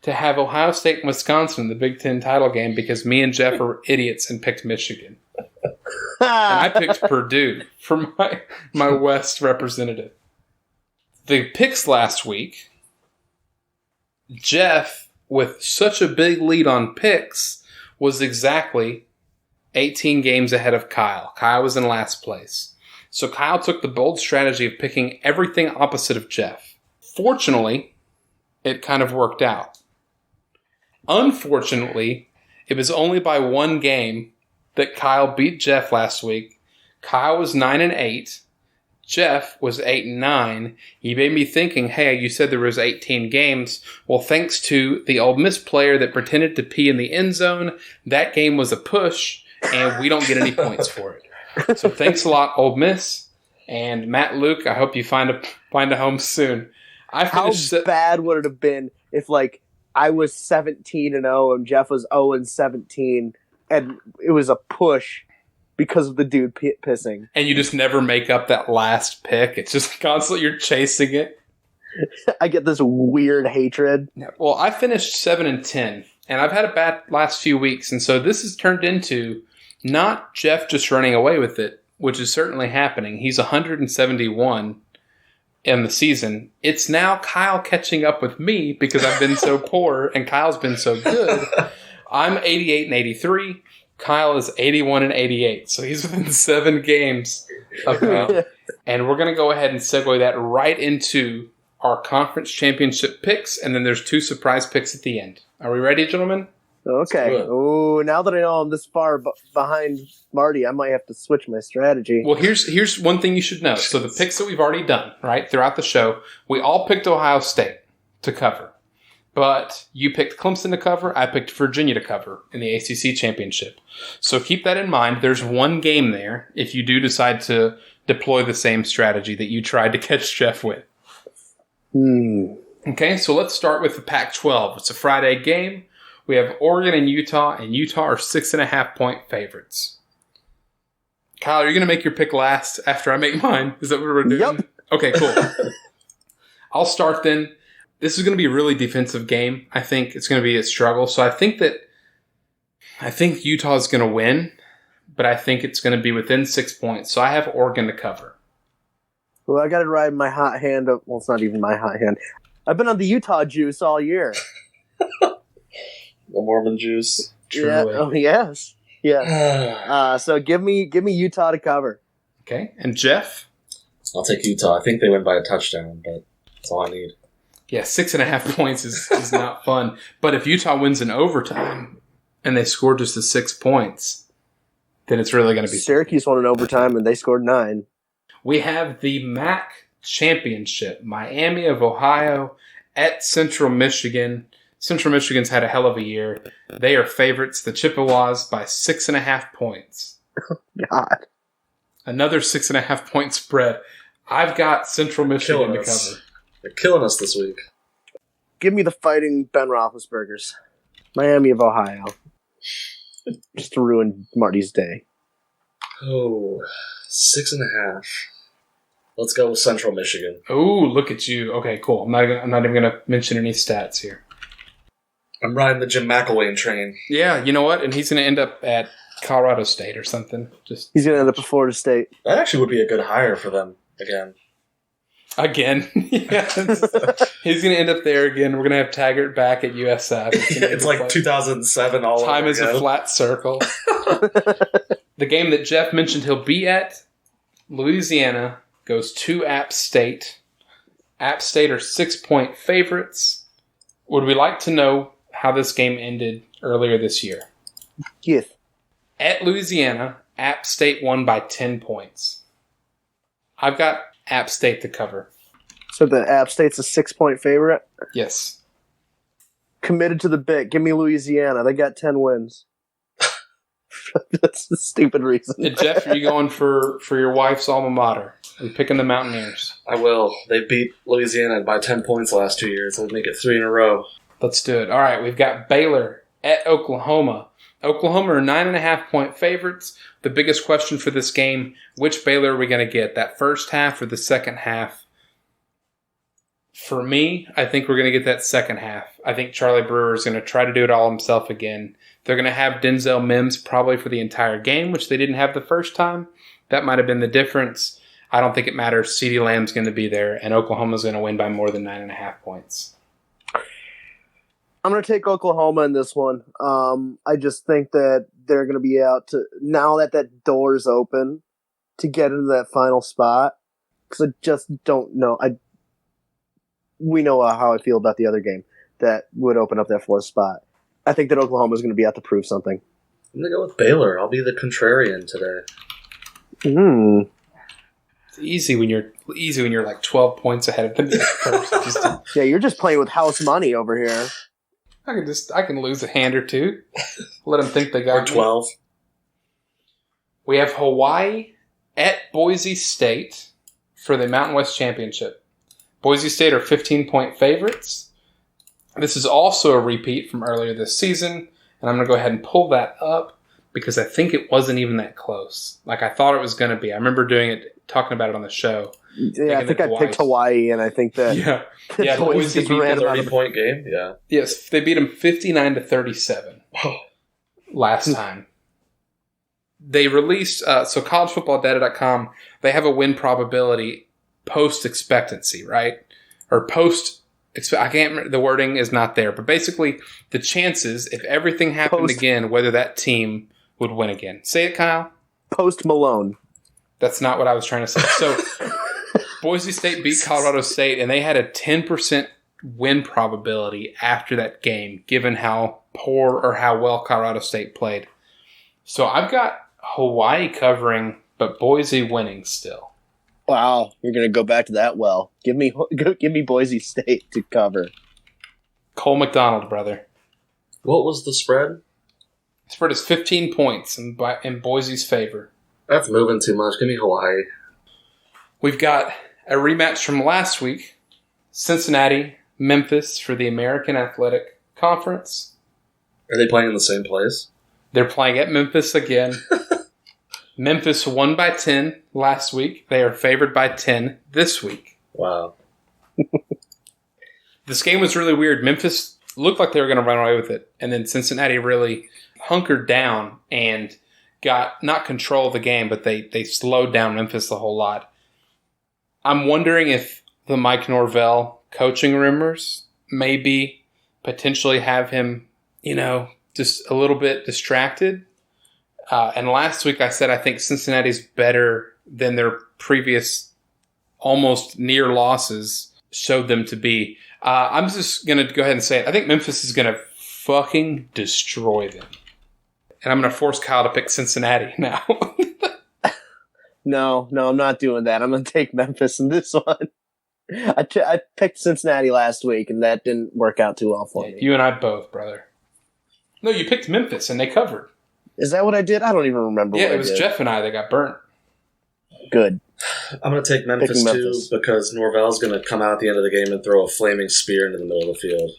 to have Ohio State and Wisconsin in the Big Ten title game because me and Jeff are idiots and picked Michigan. And I picked Purdue for my West representative. The picks last week, Jeff, with such a big lead on picks, was exactly 18 games ahead of Kyle. Kyle was in last place. So Kyle took the bold strategy of picking everything opposite of Jeff. Fortunately, it kind of worked out. Unfortunately, it was only by 1 game that Kyle beat Jeff last week. Kyle was 9-8. Jeff was 8-9. He made me thinking, hey, you said there was 18 games. Well, thanks to the Ole Miss player that pretended to pee in the end zone, that game was a push, and we don't get any points for it. So thanks a lot, Ole Miss. And Matt Luke, I hope you find a home soon. How bad would it have been if, like, I was 17-0 and Jeff was 0-17, and it was a push because of the dude pissing. And you just never make up that last pick. It's just constantly you're chasing it. I get this weird hatred. Yeah, well, I finished 7-10, and I've had a bad last few weeks, and so this has turned into not Jeff just running away with it, which is certainly happening. He's 171 in the season. It's now Kyle catching up with me because I've been so poor and Kyle's been so good. I'm 88-83. Kyle is 81-88, so he's within 7 games of me. And we're going to go ahead and segue that right into our conference championship picks, and then there's 2 surprise picks at the end. Are we ready, gentlemen? Okay. Oh, now that I know I'm this far behind Marty, I might have to switch my strategy. Well, here's one thing you should know. So the picks that we've already done, right, throughout the show, we all picked Ohio State to cover. But you picked Clemson to cover. I picked Virginia to cover in the ACC championship. So keep that in mind. There's 1 game there if you do decide to deploy the same strategy that you tried to catch Jeff with. Okay, so let's start with the Pac-12. It's a Friday game. We have Oregon and Utah are 6.5-point favorites. Kyle, are you going to make your pick last after I make mine? Is that what we're doing? Yep. Okay, cool. I'll start then. This is going to be a really defensive game. I think it's going to be a struggle. So I think Utah is going to win, but I think it's going to be within 6 points. So I have Oregon to cover. Well, I got to ride my hot hand. Well, it's not even my hot hand. I've been on the Utah juice all year. The Mormon juice. Truly. Yeah. Oh, yes. Yes. So give me Utah to cover. Okay. And Jeff? I'll take Utah. I think they win by a touchdown, but that's all I need. Yeah, 6.5 points is not fun. But if Utah wins in overtime and they score just the 6 points, then it's really going to be... Syracuse won in overtime and they scored 9. We have the MAC championship. Miami of Ohio at Central Michigan. Central Michigan's had a hell of a year. They are favorites, the Chippewas, by 6.5 points. God. Another 6.5 point spread. I've got Central Michigan to cover. They're killing us this week. Give me the fighting Ben Roethlisbergers. Miami of Ohio. Just to ruin Marty's day. Oh, 6.5. Let's go with Central Michigan. Oh, look at you. Okay, cool. I'm not even going to mention any stats here. I'm riding the Jim McElwain train. Yeah, you know what? And he's going to end up at Colorado State or something. He's going to end up at Florida State. That actually would be a good hire for them again. Yeah, he's going to end up there again. We're going to have Taggart back at USF. It's like 2007 all over. Time is a flat circle. The game that Jeff mentioned he'll be at, Louisiana, goes to App State. App State are 6-point favorites. Would we like to know how this game ended earlier this year? Yes. At Louisiana, App State won by 10 points. I've got App State to cover. So the App State's a 6-point favorite? Yes. Committed to the bit. Give me Louisiana. They got 10 wins. That's a stupid reason. And Jeff, are you going for your wife's alma mater? Are you picking the Mountaineers? I will. They beat Louisiana by 10 points the last 2 years. They'll make it 3 in a row. Let's do it. All right, we've got Baylor at Oklahoma. Oklahoma are 9.5-point favorites. The biggest question for this game, which Baylor are we going to get? That first half or the second half? For me, I think we're going to get that second half. I think Charlie Brewer is going to try to do it all himself again. They're going to have Denzel Mims probably for the entire game, which they didn't have the first time. That might have been the difference. I don't think it matters. CeeDee Lamb's going to be there, and Oklahoma's going to win by more than 9.5 points. I'm going to take Oklahoma in this one. I just think that they're going to be out to, now that door's open, to get into that final spot. Because I just don't know. We know how I feel about the other game that would open up that fourth spot. I think that Oklahoma's going to be out to prove something. I'm going to go with Baylor. I'll be the contrarian today. It's easy when you're like 12 points ahead of the next person. Yeah, you're just playing with house money over here. I can lose a hand or two. Let them think they got or 12. Me. We have Hawaii at Boise State for the Mountain West Championship. Boise State are 15-point favorites. This is also a repeat from earlier this season, and I'm going to go ahead and pull that up because I think it wasn't even that close. Like I thought it was going to be. I remember talking about it on the show. Yeah, I think I picked Hawaii, and I think that yeah, Boise beat ran a 30-point game. Yeah, yes, they beat them 59-37 last time. They released so collegefootballdata.com. They have a win probability post expectancy, right? Or post. I can't remember, the wording is not there, but basically the chances, if everything happened again, whether that team would win again. Say it, Kyle. Post Malone. That's not what I was trying to say. So Boise State beat Colorado State, and they had a 10% win probability after that game, given how poor or how well Colorado State played. So I've got Hawaii covering, but Boise winning still. Wow, you're going to go back to that well. Give me Boise State to cover. Cole McDonald, brother. What was the spread? The spread is 15 points in Boise's favor. That's moving too much. Give me Hawaii. We've got a rematch from last week. Cincinnati, Memphis for the American Athletic Conference. Are they playing in the same place? They're playing at Memphis again. Memphis won by 10 last week. They are favored by 10 this week. Wow. This game was really weird. Memphis looked like they were going to run away with it. And then Cincinnati really hunkered down and got not control of the game, but they slowed down Memphis a whole lot. I'm wondering if the Mike Norvell coaching rumors maybe potentially have him, just a little bit distracted. And last week I said I think Cincinnati's better than their previous almost near losses showed them to be. I'm just going to go ahead and say it. I think Memphis is going to fucking destroy them. And I'm going to force Kyle to pick Cincinnati now. No, I'm not doing that. I'm going to take Memphis in this one. I picked Cincinnati last week, and that didn't work out too well for me. You and I both, brother. No, you picked Memphis, and they covered. Is that what I did? I don't even remember. Yeah, it was Jeff and I that got burnt. Good. I'm going to take Memphis too because Norvell's going to come out at the end of the game and throw a flaming spear into the middle of the field.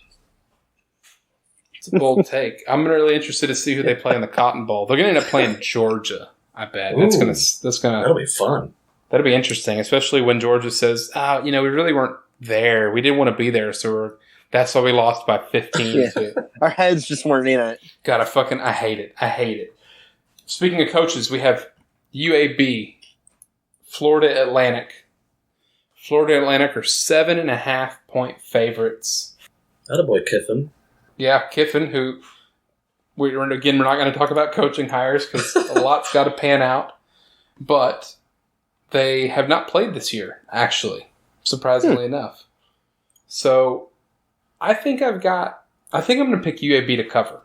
It's a bold take. I'm really interested to see who they play in the Cotton Bowl. They're going to end up playing Georgia, I bet. Ooh, that'll be fun. That'll be interesting, especially when Georgia says, we really weren't there. We didn't want to be there, so that's why we lost by 15. Yeah. Our heads just weren't in it. God, I hate it. Speaking of coaches, we have UAB, Florida Atlantic. Florida Atlantic are 7.5-point favorites. Attaboy, Kiffin. Yeah, Kiffin, who, we're not going to talk about coaching hires because a lot's got to pan out. But they have not played this year, actually, surprisingly enough. So I think I'm going to pick UAB to cover.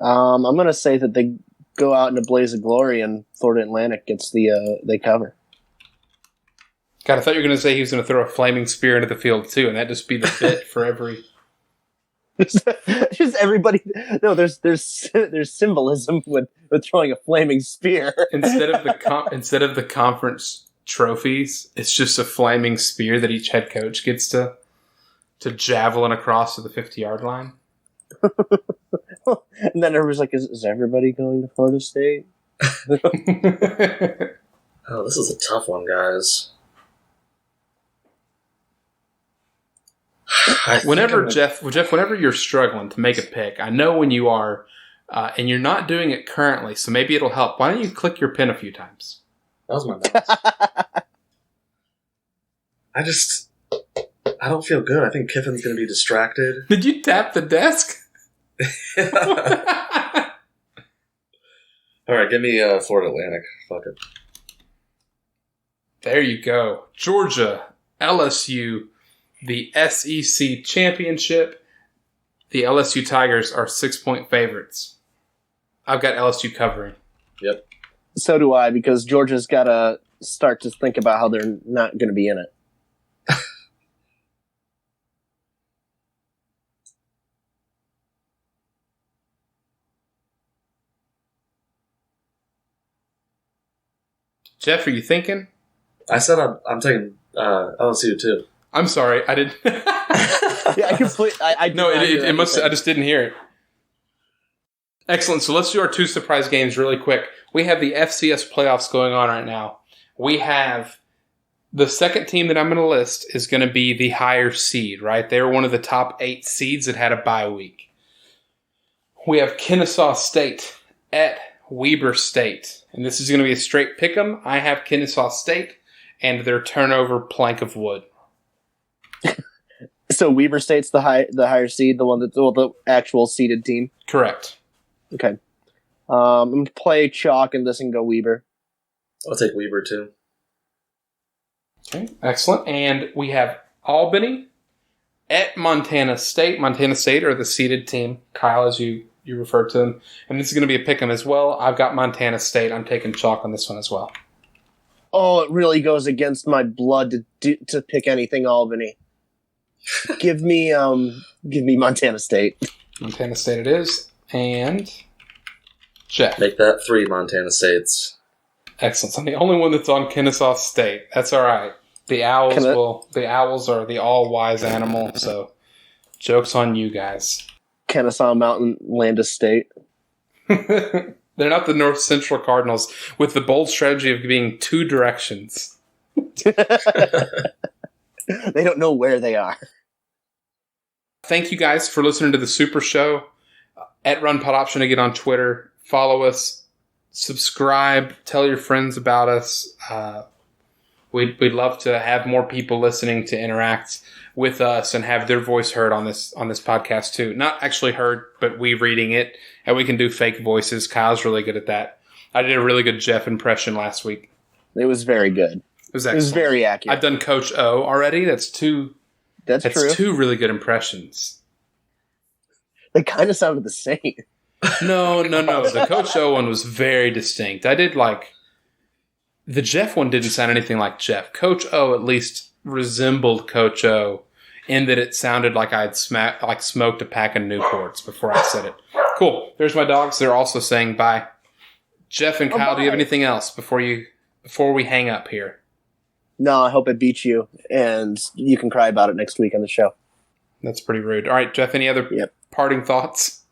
I'm going to say that they go out in a blaze of glory and Florida Atlantic gets they cover. God, I thought you were going to say he was going to throw a flaming spear into the field too, and that'd just be the bit for every. Just everybody. No, there's symbolism with throwing a flaming spear. Instead of the conference trophies, it's just a flaming spear that each head coach gets to javelin across to the 50-yard line. And then everyone's like, "Is everybody going to Florida State?" Oh, this is a tough one, guys. Whenever you're struggling to make a pick, I know when you are, and you're not doing it currently, so maybe it'll help. Why don't you click your pen a few times? That was my best. I don't feel good. I think Kiffin's going to be distracted. Did you tap the desk? All right, give me Florida Atlantic. Fuck it. There you go. Georgia, LSU, the SEC championship. The LSU Tigers are 6-point favorites. I've got LSU covering. Yep. So do I, because Georgia's got to start to think about how they're not going to be in it. Jeff, are you thinking? I said I'm taking LSU too. I'm sorry, I didn't. Yeah, I completely. No, it must. I just didn't hear it. Excellent. So let's do our two surprise games really quick. We have the FCS playoffs going on right now. We have the second team that I'm going to list is going to be the higher seed, right? They're one of the top 8 seeds that had a bye week. We have Kennesaw State at Weber State. And this is going to be a straight pick'em. I have Kennesaw State and their turnover plank of wood. So Weber State's the higher seed, the one that's the actual seeded team? Correct. Okay. I'm going to play chalk in this and go Weber. I'll take Weber too. Okay, excellent. And we have Albany at Montana State. Montana State are the seeded team, Kyle, as you referred to them. And this is going to be a pick'em as well. I've got Montana State. I'm taking chalk on this one as well. Oh, it really goes against my blood to pick anything Albany. Give me Montana State. Montana State it is. And Jeff. Make that 3 Montana States. Excellent. I'm the only one that's on Kennesaw State. That's all right. The owls are the all-wise animal, so joke's on you guys. Kennesaw Mountain Landis State. They're not the North Central Cardinals with the bold strategy of being 2 directions. They don't know where they are. Thank you guys for listening to the Super Show. At Run Pod Option to get on Twitter. Follow us. Subscribe. Tell your friends about us. We'd love to have more people listening to interact with us and have their voice heard on this podcast too. Not actually heard, but we reading it, and we can do fake voices. Kyle's really good at that. I did a really good Jeff impression last week. It was very good. It was very accurate. I've done Coach O already. That's true. Two really good impressions. They kind of sounded the same. No. The Coach O one was very distinct. I did the Jeff one didn't sound anything like Jeff. Coach O at least resembled Coach O in that it sounded like I had smoked a pack of Newports before I said it. Cool. There's my dogs. They're also saying bye. Jeff and Kyle, do you have anything else before we hang up here? No, I hope it beats you, and you can cry about it next week on the show. That's pretty rude. All right, Jeff, any other parting thoughts?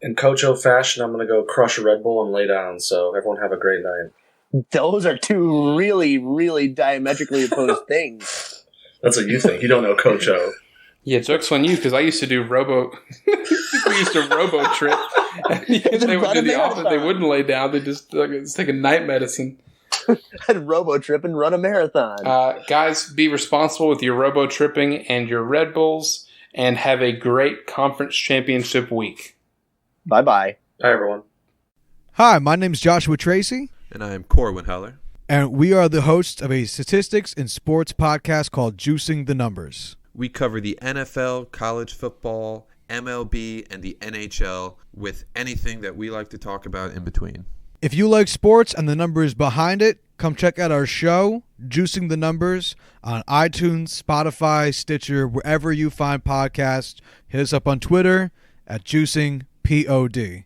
In Coach O fashion, I'm going to go crush a Red Bull and lay down, so everyone have a great night. Those are two really, really diametrically opposed things. That's what you think. You don't know Coach O. Yeah, joke's on you, because I used to do we used to robo trip. They would do the opposite. They wouldn't lay down. They just take a night medicine. I'd robo trip and run a marathon. Guys, be responsible with your robo tripping and your Red Bulls, and have a great conference championship week. Bye-bye. Hi, everyone. Hi, my name's Joshua Tracy. And I'm Corwin Heller. And we are the hosts of a statistics and sports podcast called Juicing the Numbers. We cover the NFL, college football, MLB, and the NHL with anything that we like to talk about in between. If you like sports and the numbers behind it, come check out our show, Juicing the Numbers, on iTunes, Spotify, Stitcher, wherever you find podcasts. Hit us up on Twitter at JuicingPod.